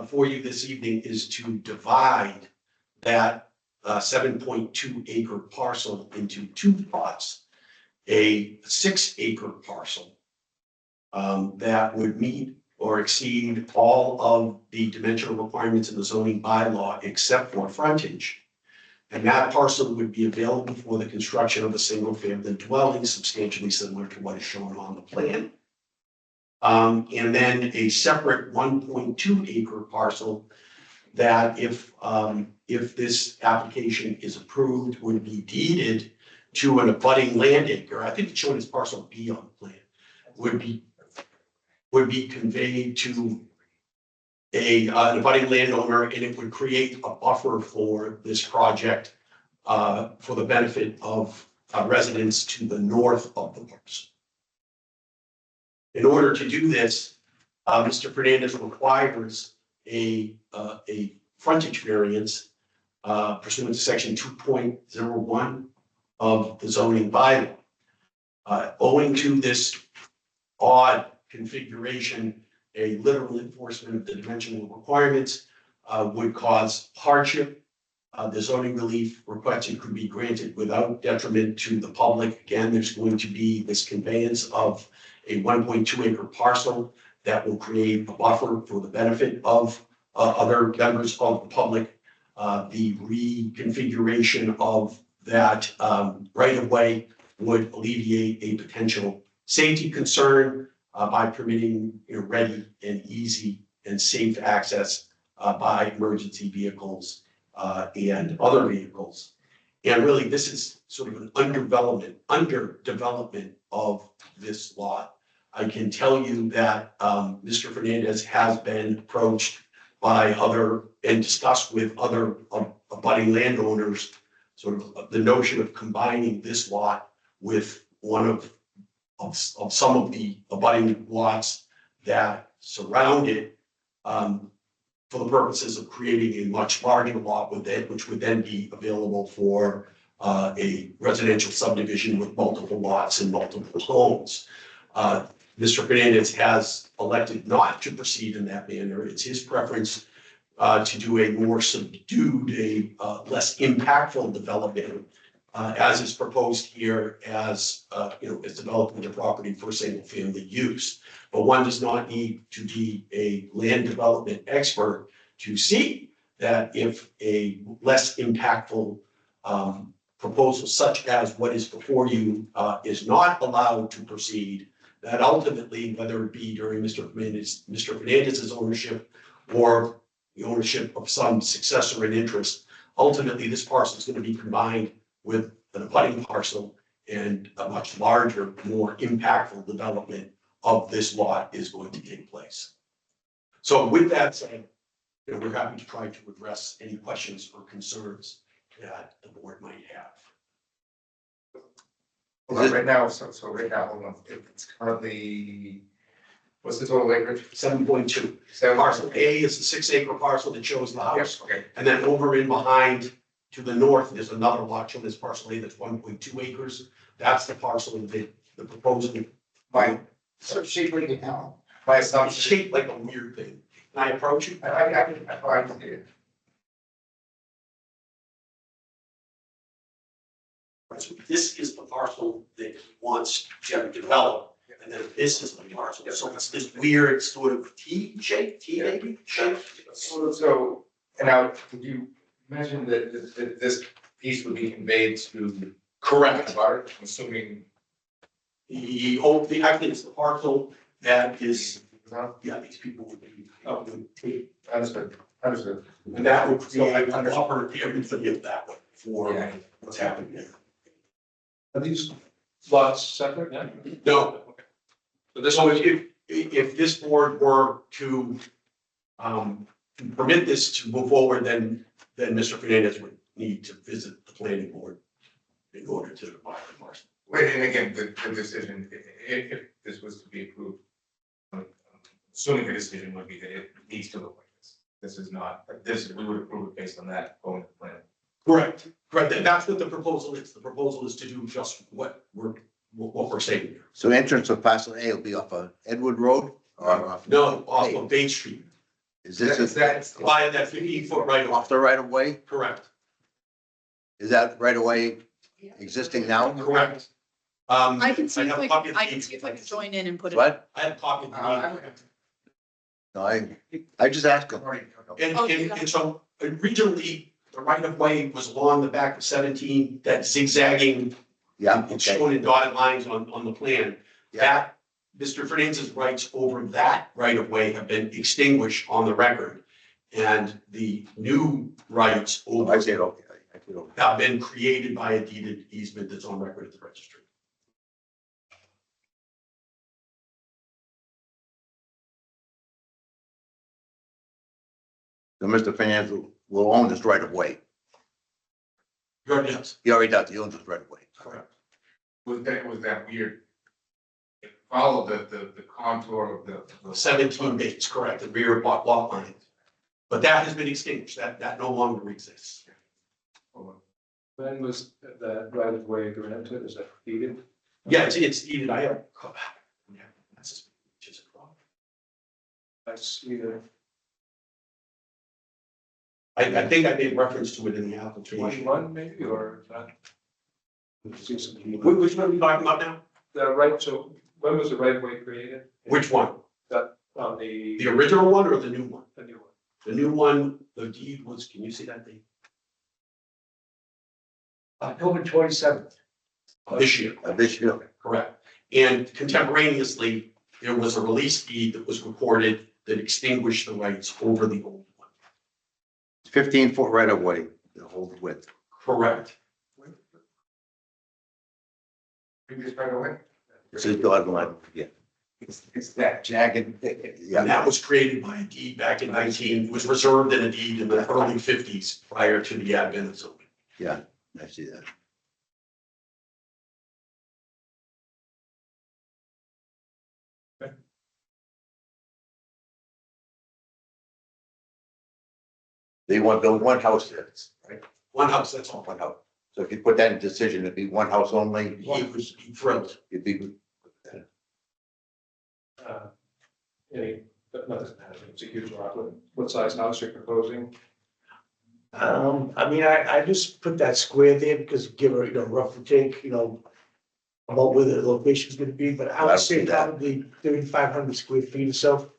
before you this evening is to divide that 7.2 acre parcel into 2 plots. A 6 acre parcel that would meet or exceed all of the dimensional requirements in the zoning bylaw except for frontage. And that parcel would be available for the construction of a single family dwelling substantially similar to what is shown on the plan. And then a separate 1.2 acre parcel that if this application is approved would be deeded to an abutting land acre. I think it's shown as parcel B on the plan, would be conveyed to an abutting landowner, and it would create a buffer for this project for the benefit of residents to the north of the parcel. In order to do this, Mr. Fernandez requires a frontage variance pursuant to section 2.01 of the zoning bylaw. Owing to this odd configuration, a literal enforcement of the dimensional requirements would cause hardship The zoning relief requested could be granted without detriment to the public. Again, there's going to be this conveyance of a 1.2 acre parcel that will create a buffer for the benefit of other members of the public. The reconfiguration of that right of way would alleviate a potential safety concern by permitting ready and easy and safe access by emergency vehicles and other vehicles. And really, this is sort of an underdevelopment of this lot. I can tell you that Mr. Fernandez has been approached by other and discussed with other abutting landowners, sort of the notion of combining this lot with one of some of the abutting lots that surround it for the purposes of creating a much larger lot with it, which would then be available for a residential subdivision with multiple lots and multiple homes. Mr. Fernandez has elected not to proceed in that manner. It's his preference to do a more subdued, less impactful development, as is proposed here, as as developing the property for single family use. But one does not need to be a land development expert to see that if a less impactful proposal such as what is before you is not allowed to proceed, that ultimately, whether it be during Mr. Fernandez's ownership or the ownership of some successor in interest, ultimately this parcel is going to be combined with an abutting parcel, and a much larger, more impactful development of this lot is going to take place. So with that said, we're happy to try to address any questions or concerns that the board might have. Right now, so right now, hold on, it's currently, what's the total acreage? 7.2. Parcel A is the 6 acre parcel that shows the house. Yes, okay. And then over in behind to the north, there's another lot shown as parcel A that's 1.2 acres. That's the parcel that the proposal. My, so shape right now, my It's assumption. shaped like a weird thing. Can I approach you? I see it. So this is the parcel that he wants to develop, and then this is the parcel. So it's this weird sort of T shape, T maybe shape. So, and now, could you mention that this piece would be conveyed to Correct. the butter, I'm assuming? Actually, it's the parcel that is, these people would be, would take, Understood. and that would create a buffer everything of that one for what's happening there. Are these lots separate now? No. So this So was, if this board were to permit this to move forward, then Mr. Fernandez would need to visit the planning board in order to buy the parcel. Wait, and again, the decision, if this was to be approved, assuming the decision would be that it needs to look like this. This is not, we would approve it based on that going to the plan. Correct. That's what the proposal is. The proposal is to do just what we're saying here. So entrance of parcel A will be off of Edward Road or off? No, off of Bay Street, Is this That's by that 15-foot right off off. the right of way? Correct. Is that right of way existing now? Correct. I can see if have a I copy can, of I the can see if I can join in and put it. What? I have a copy of the. No, I just asked him. And so originally, the right of way was along the back of 17, that zigzagging. Yeah, It's okay. shown in dotted lines on the plan. Yeah. That, Mr. Fernandez's rights over that right of way have been extinguished on the record. And the new rights Oh, over I see it, okay. I see it, okay. have been created by a deeded easement that's on record at the registry. So Mr. Fernandez will own this right of way. Yes, He already does, he owns this right of way. correct. Was that weird? It followed the contour of the. 17 dates, correct, the rear lot line. But that has been extinguished. That no longer exists. when was that right of way granted? Is that deeded? Yeah, it's deeded. I have. Yeah, that's just a problem. I see that. I think I made reference to it in the application. 21 maybe, or not? Which one are we talking about now? The right, so when was the right of way created? Which one? That, on the. The original one or the new one? The new one. The new one, the deed was, can you see that date? October 27th. This year. This year. Correct. And contemporaneously, there was a release deed that was recorded that extinguished the rights over the old one. 15-foot right of way, the whole width. Correct. Previous right away. It's a dotted line, yeah. It's that jagged. And Yeah, that was created by a deed back in it was reserved in a deed in the early 50s prior to the advent of zoning. yeah, I see that. They want to build one house there, right? One house, that's all. One house. So if you put that in decision, it'd be one house only. He was thrilled. It'd be, Any, but nothing, it's a huge lot. What size house you're proposing? I mean, I just put that square there because give her, roughly take, about where the location's gonna be, but I I would don't say see that. probably 3,500 square feet or so.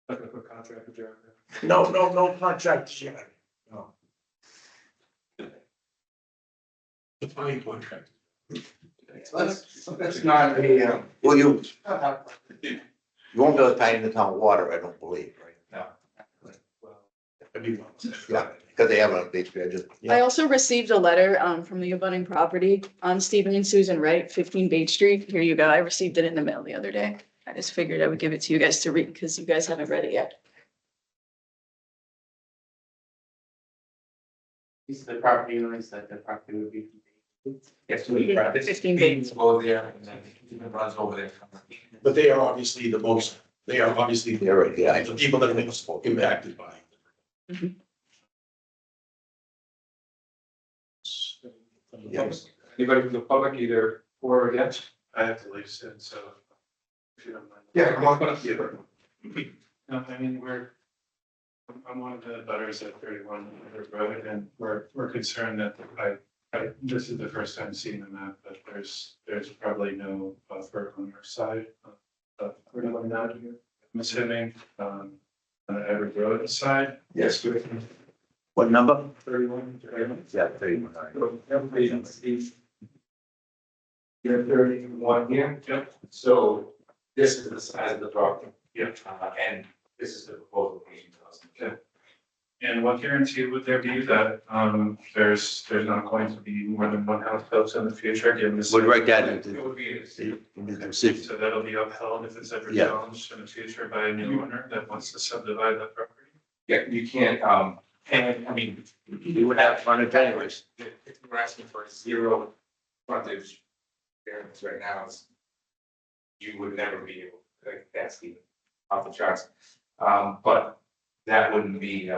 Not gonna put contractor job there. No contractors yet. Define contract. That's not a, well, you won't be able to tie into town water, I don't believe, right? I mean, Yeah, because they have a, I just, I also received a letter from the abutting property on Stephen and Susan Wright, 15 Bate Street. Here you go. I received it in the mail the other day. I just figured I would give it to you guys to read because you guys haven't read it yet. These are the property owners that the property would be. yes, we, 15 days. Go there and then it runs over there. but they are obviously the most, they're right, yeah. the people that are most impacted by it. Yes. Anybody from the public, either for or against? I have to leave soon, so. If you don't mind. Yeah, come on. No, I mean, I'm one of the butters at 31 River Road, and we're concerned that this is the first time seeing the map, but there's probably no buffer on our side. Of 31 out here, I'm assuming, on the Everett Road side. Yes. What number? 31. Yeah, 31, all right. You're 31 here. Yep. So this is the size of the property. Yep. And this is the proposal. Okay. And what guarantee would there be that there's not going to be more than one house built in the future, given this? We'll write that It into would be, the decision. So that'll be upheld if it's ever Yeah. challenged in the future by a new owner that wants to subdivide that property? yeah, you can't, and I mean, You would have frontage anyways. if we're asking for a zero frontage variance right now, you would never be able, like, that's the off the charts. But that wouldn't be,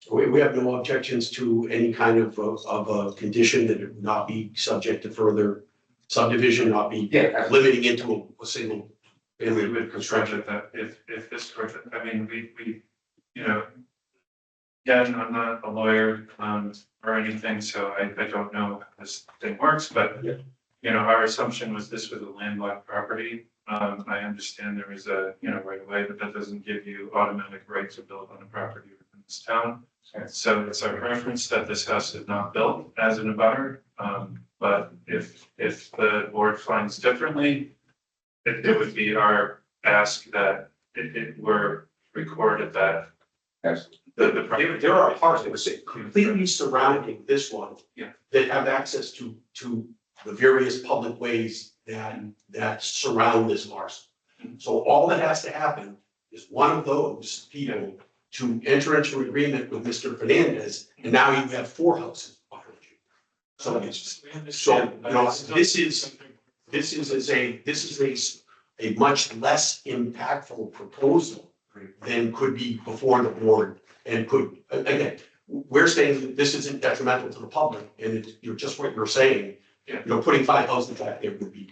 We have no objections to any kind of a condition that it would not be subject to further subdivision, not be yeah, limiting into a single We family would construction. construct that if this were, I mean, we, again, I'm not a lawyer, or anything, so I don't know how this thing works, but, our assumption was this was a landlocked property. I understand there is a, right away, but that doesn't give you automatic right to build on a property within this town. So it's our preference that this house is not built as an abutter, but if the board finds differently, it would be our ask that it were recorded that. There are parcels completely surrounding this one. Yeah. That have access to the various public ways that surround this parcel. So all that has to happen is one of those people to enter into an agreement with Mr. Fernandez, and now you have 4 houses behind you. So this is a much less impactful proposal than could be before the board and could, again, we're saying that this isn't detrimental to the public, and you're just what you're saying, putting 5 houses back there would be.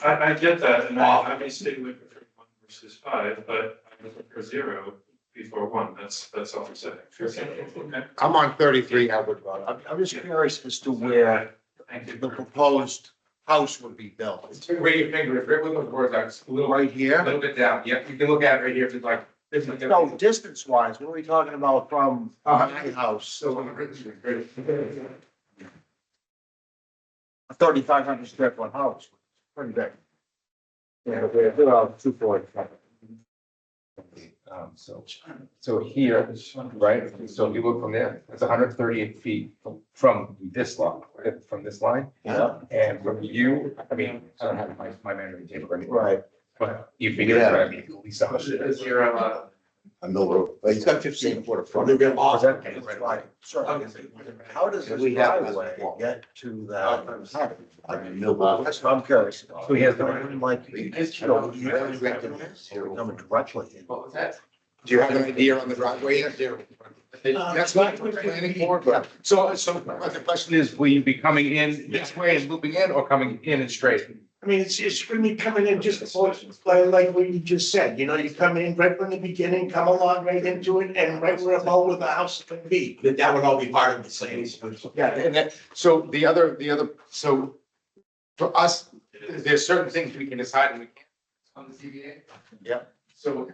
I get that, and I obviously would prefer 1 versus 5, but I would prefer 0. before one, that's all I'm saying. Okay. I'm on 33 Albert Road. I'm just curious as to where Thank you. the proposed house would be built. It's right your finger, if right with those words, a little, Right a here? little bit down, yep, you can look at it right here if you'd like. This is- No, distance wise, what are we talking about from my house? So, A 3,500 square foot house, pretty big. Yeah, we're about 240. So here, right, so if you look from there, it's 138 feet from this lot, right, from this line. Yeah. And from you, I mean, I don't have my measuring tape or anything. Right. But you figure Yeah. that, I mean, at least 100. Is your, A mill road, but he's got 15 foot of From front. the real Was that- Right. Sure. How does this We have- driveway get to that? I mean, mill road. That's what I'm curious. So he has the- Like, you know, you have coming directly in. What was that? Do you have an idea on the driveway yet? That's not what we're planning for, but, so the question is, will you be coming in this way and looping in or coming in and straight? I mean, it's gonna be coming in just like what you just said, you know, you come in right from the beginning, come along right into it, and right where about where the house is gonna be. That would all be part of the same. Yeah, and that, so the other, so for us, there's certain things we can decide and we can't. On the ZBA? Yeah. So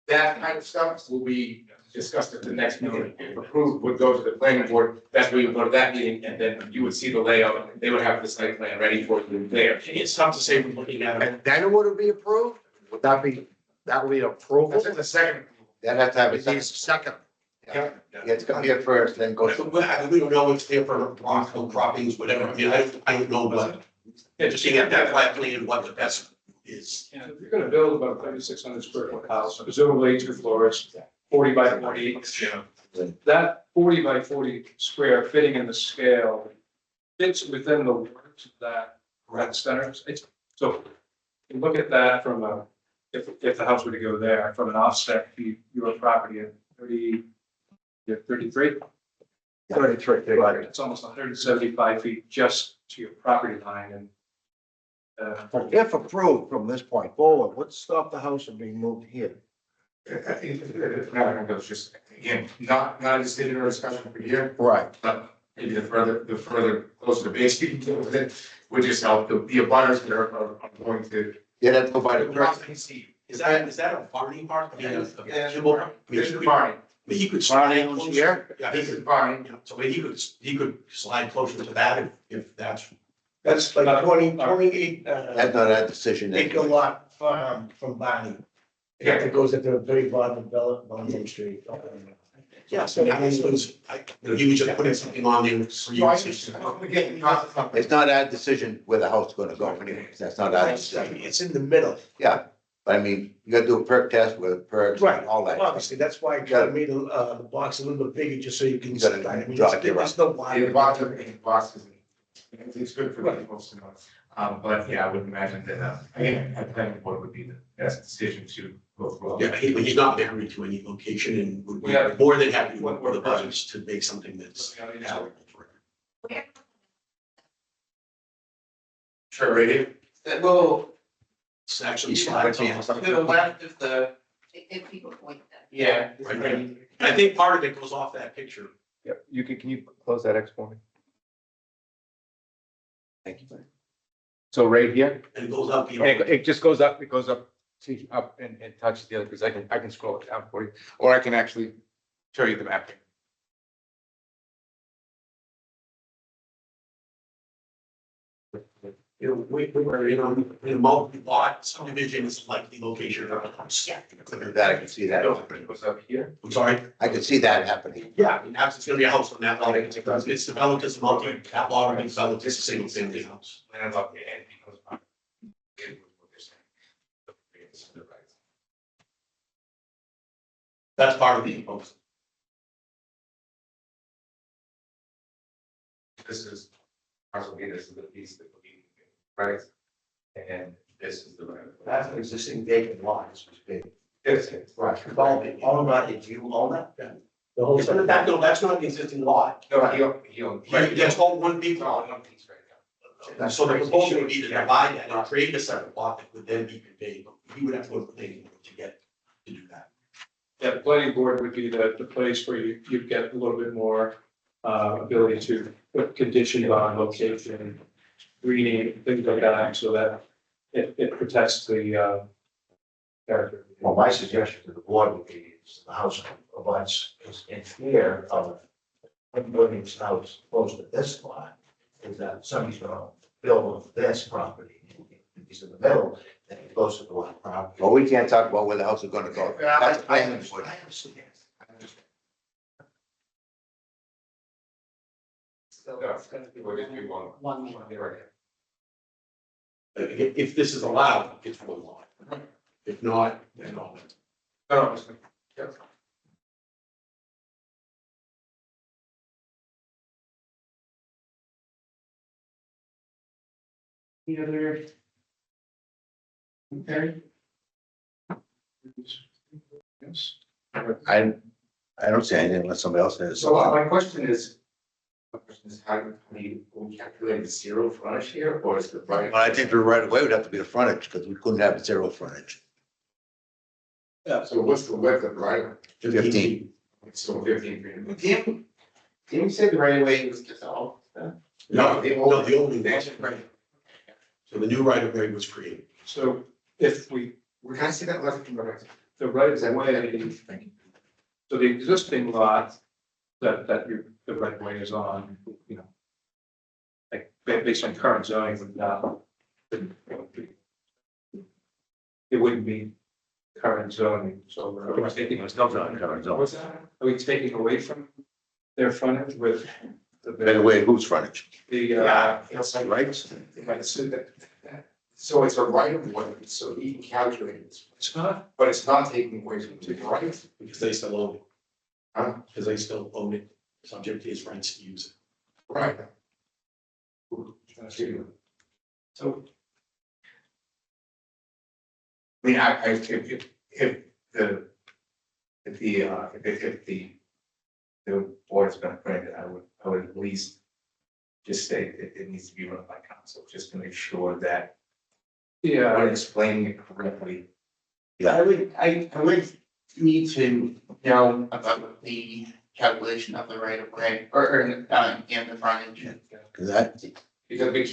that kind of stuff will be discussed at the next meeting. If approved, would go to the planning board, that's where you go to that meeting, and then you would see the layout, they would have the site plan ready for you there. It's tough to say from looking at it. And then would it be approved? Would that be approval? That's in the second. That has to have It a needs second. second. Yeah, it's gonna be at first, then go to. We don't know if it's there for rock croppings, whatever. I mean, I don't know, but just to get that flat plan, what the best is. Yeah, if you're gonna build about 3,600 square foot house, presumably 2 floors, 40 by 40. That 40 by 40 square fitting in the scale fits within the words of that center. It's, so you look at that from a, if the house were to go there, from an offset, your property at 30, you're 33. 33, right. It's almost 175 feet just to your property line, and If approved from this point forward, what's stop the house from being moved here? It's just, again, not a decision or discussion for here, Right. but maybe the further closer to base you can with it, would just help the abutters that are going to. Yeah, that's go by the. Is that a Barney mark? I mean, Yeah. Kimball? This is fine, But he could Barney slide owns closer. here? Yeah, this is fine. so he could slide closer to that if that's. That's like 28, That's not a decision. acre lot from Barney. Yeah. It goes into the very bottom of Main Street. Yeah, so he was just putting something on there for you. It's not our decision where the house is gonna go anyways, that's not our decision. It's in the middle. Yeah, but I mean, you gotta do a perk test with perks Right, and all that. obviously, that's why I kind of made the box a little bit bigger, just so you can. You gotta I mean, draw it there's no The wire. box is, it's good for the people to know. But yeah, I would imagine that, again, at the planning board would be the best decision to go through. all Yeah, that. he's not married to any location and would be Yeah. more than happy with the budgets to make something that's palatable for him. Sure, right here. That will, It's actually slides to on. the left of the, If people point that. yeah. Right. I think part of it goes off that picture. Yep, can you close that X for me? Thank you. So right here, And it goes up, and it just goes up, see, up and touches the other piece. I can scroll it down for you, or I can actually show you the map. You know, we're in a multi-lot subdivision, it's likely location of a house. Yeah. That I can see that. It goes up here. I'm sorry. I can see that happening. Yeah, I mean, that's, it's gonna be a house on that lot. It's developed as a multi, that lot will be developed as a single family house. And up the end because. It was what they're saying. That's part of the proposal. This is, parcel B, this is the piece that will be, right? And this is the right. That's an existing vacant lot, it's big. It's, Right. All of that, did you own that? Yeah. The whole. No, that's not the existing lot. no, he'll. That's all one big lot. One piece right now. So the proposal would be to divide that and create a separate lot that would then be conveyed, but he would have to go to the planning board to get, to do that. Yeah, the planning board would be the place where you get a little bit more ability to put conditions on location, greening, things like that, so that it protects the character. Well, my suggestion to the board would be, is the house abuts is in fear of putting his house close to this lot, is that somebody's gonna build this property. If he's in the middle, then he goes to the lot property. Well, we can't talk about where the house is gonna go. That's I planning board. understand. I understand. No, it's gonna be what if you want. One. Right. If this is allowed, it's one lot. If not, then all. No, it's- yeah. Any other? Okay. Yes. I don't see anything unless somebody else says. So my question is, how do we calculate the zero frontage here, or is the right? Well, I think the right of way would have to be the frontage, because we couldn't have zero frontage. So what's the width of the right? of way? 15. So 15 feet. Didn't we say the right of way was dissolved? No, the only They one. actually- right. So the new right of way was created. So if we, Can I see that left from the right? the right of way, so the existing lot the right of way is on, you know, like based on current zoning would not, it wouldn't be current zoning, so are we taking, It's not on current zone. what's that? Are we taking away from their frontage with Right away, whose frontage? the, It's like, Right? right, so it's a right of way, so he can calculate it, it's not, but it's not taking away from the right. Because they still own it. Huh? Because they still own it, subject to his rights to use it. Right. so I mean, if the board's been appointed, I would at least just state that it needs to be run by council, just to make sure that yeah, we're explaining it correctly. I would need to know about the calculation of the right of way, or, and the frontage. Because that, Because we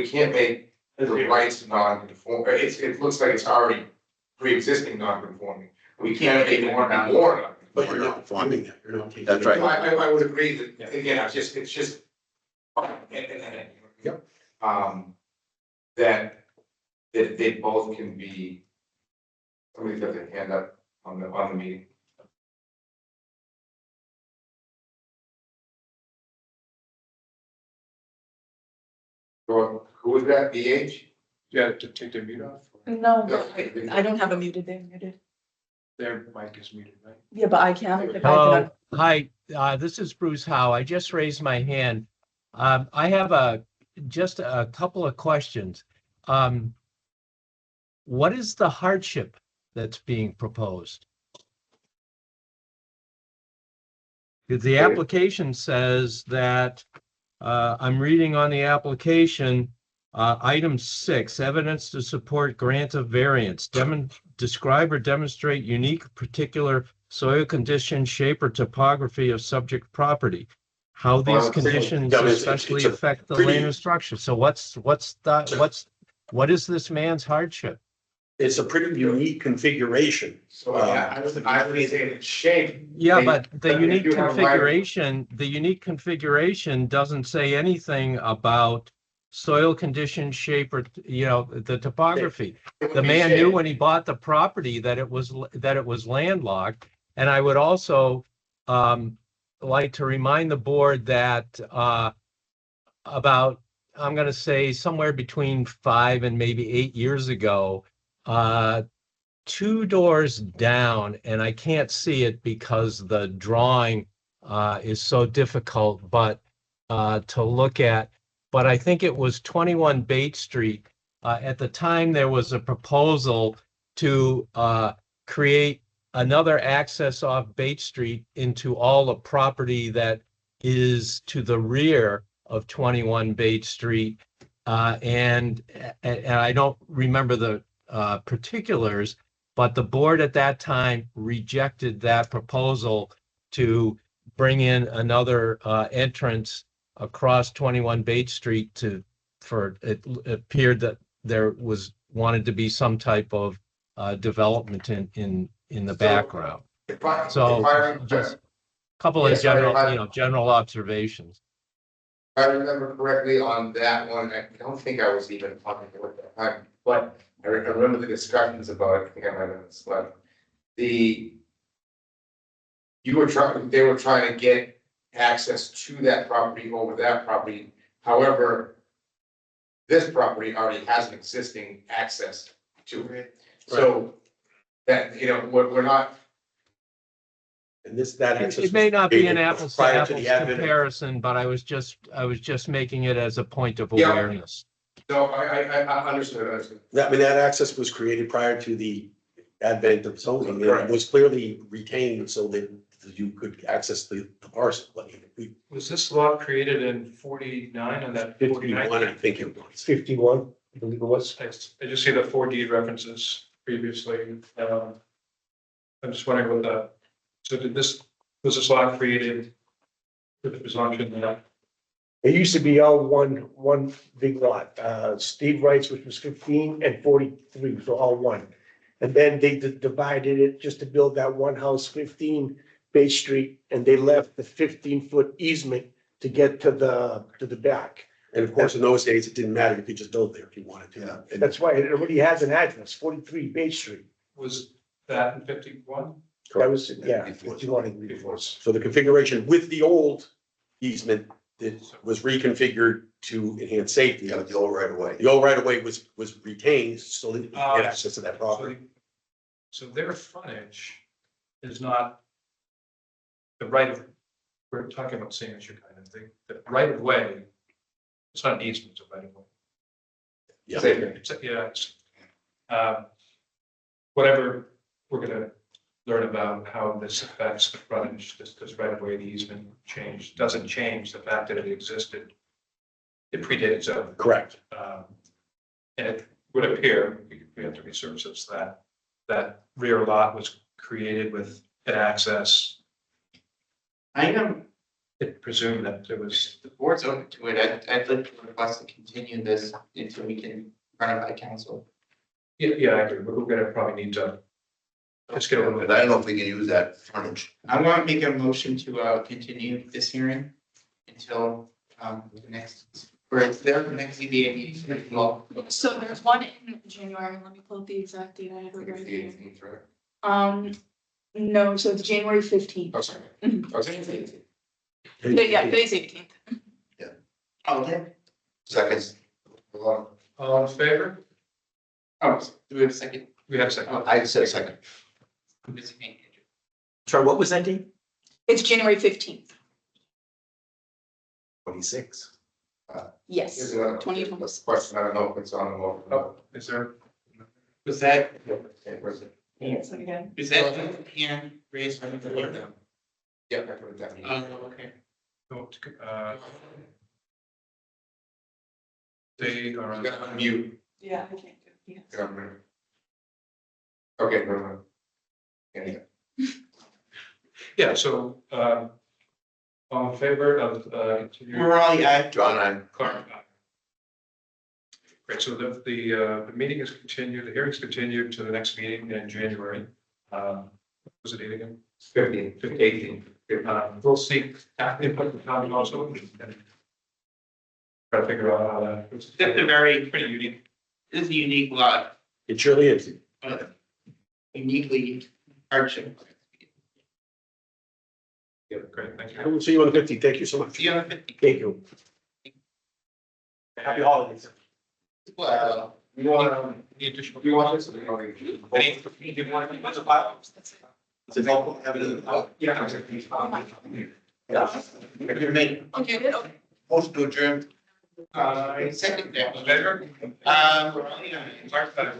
can't make the rights non-conform, it looks like it's already pre-existing non-conforming. We can't make it more non-conforming. But you're not farming that, you're not taking. That's right. I would agree that, again, it's just. Yep. That they both can be. Somebody's got their hand up on the meeting. Who was that, BH? yeah, to take their mute off, No, I don't have a muted there, muted. their mic is muted, right? Yeah, but I can. if I Hello, can. hi, this is Bruce Howe. I just raised my hand. I have just a couple of questions. What is the hardship that's being proposed? Because the application says that, I'm reading on the application, item 6, evidence to support grant of variance, describe or demonstrate unique particular soil condition, shape, or topography of subject property. How these Well, conditions yeah, it's especially a affect the pretty- land and structure. So what is this man's hardship? It's a pretty unique configuration. So I would say it's shape. Yeah, They- but the if unique you have a right- configuration doesn't say anything about soil condition, shape, or, the topography. It would The be man shape. knew when he bought the property that it was landlocked. And I would also like to remind the board that about, I'm gonna say somewhere between 5 and maybe 8 years ago, 2 doors down, and I can't see it because the drawing is so difficult, but to look at. But I think it was 21 Bate Street. At the time, there was a proposal to create another access off Bate Street into all the property that is to the rear of 21 Bate Street. And I don't remember the particulars, But the board at that time rejected that proposal to bring in another entrance across 21 Bates Street for it appeared that there was wanted to be some type of development in the background. So just a couple of general observations. If I remember correctly on that one, I don't think I was even talking about that time, but I remember the discussions about it. I think I might have been but they were trying to get access to that property over that property. However, this property already has an existing access to it. So that, we're not. And that access. It may not be an was apples to prior apples the advent of- comparison, but I was just making it as a point of awareness. No, I understood. I mean, that access was created prior to the advent of zoning, and it Correct. was clearly retained so that you could access the parcel. I mean, Was this lot created in 49 on that 51, I think it was. 51, I believe it was. I just see the 4D references previously. I'm just wondering so was this lot created with the presumption that? It used to be all one big lot. Steve Wright's, which was 15 and 43, so all one. And then they divided it just to build that one house, 15 Bay Street, and they left the 15-foot easement to get to the back. And of course, in those days, it didn't matter. You could just build there if you wanted to. Yeah. And that's why it already has an address, 43 Bay Street. Was that in 51? That was, yeah, 51 and before. So the configuration with the old easement that was reconfigured to enhance safety. Yeah, the old right away. The old right of way was retained so that you could get access to that property. So their frontage is not the right of, we're talking about signature kind of thing, the right of way. It's not an easement, it's a right of way. Yeah. Whatever we're gonna learn about how this affects the frontage, this right of way, the easement change, doesn't change the fact that it existed. It predated zoning. Correct. And it would appear, we have to research this, that rear lot was created with an access. It presumed that it was. The board's open to it. I'd like to request to continue this until we can run it by council. Yeah, I agree, but we're gonna probably need to just get a little bit. But I don't know if we can use that frontage. I want to make a motion to continue this hearing until the next, or their next ZBA meeting. Well, So there's one in January. Let me pull up the exact date. I have it right here. No, so it's January 15th. Oh, sorry. Mhm. I was thinking. Yeah, today's 18th. Okay. Seconds. All in favor? Oh, do we have a second? We have a second. I said second. Sorry, what was that date? It's January 15th. 26. Yes. Here's another 2026. question. I don't know if it's on the wall. Oh, is there? Was that, Where's it? Yes, again. is that hand raised from the board? Yeah, I put it down. Oh, okay. They are You gotta unmute. Yeah, I can't do it. You gotta unmute. Okay, no. Yeah. Yeah, so, all in favor of, continuing? Morale, aye. John, I'm. Clark, aye. Great, so the meeting is continued, the hearing's continued to the next meeting in January. What was the date again? 18. We'll seek input from town also. And try to figure out how that. It's a very, Pretty unique. it's a unique lot, It surely is. but uniquely hardship. Yeah, great, thank I you. will see you on the 15th. Thank you so much. See you on the 15th. Thank you. Happy holidays. Well, You want, any additional? You want this? Or Any, you want? Is it helpful to have it in the file? Yeah. you're made. Okay, good. Okay. Motion to adjourn. Second that. Favor? Morale, aye. Clark, aye.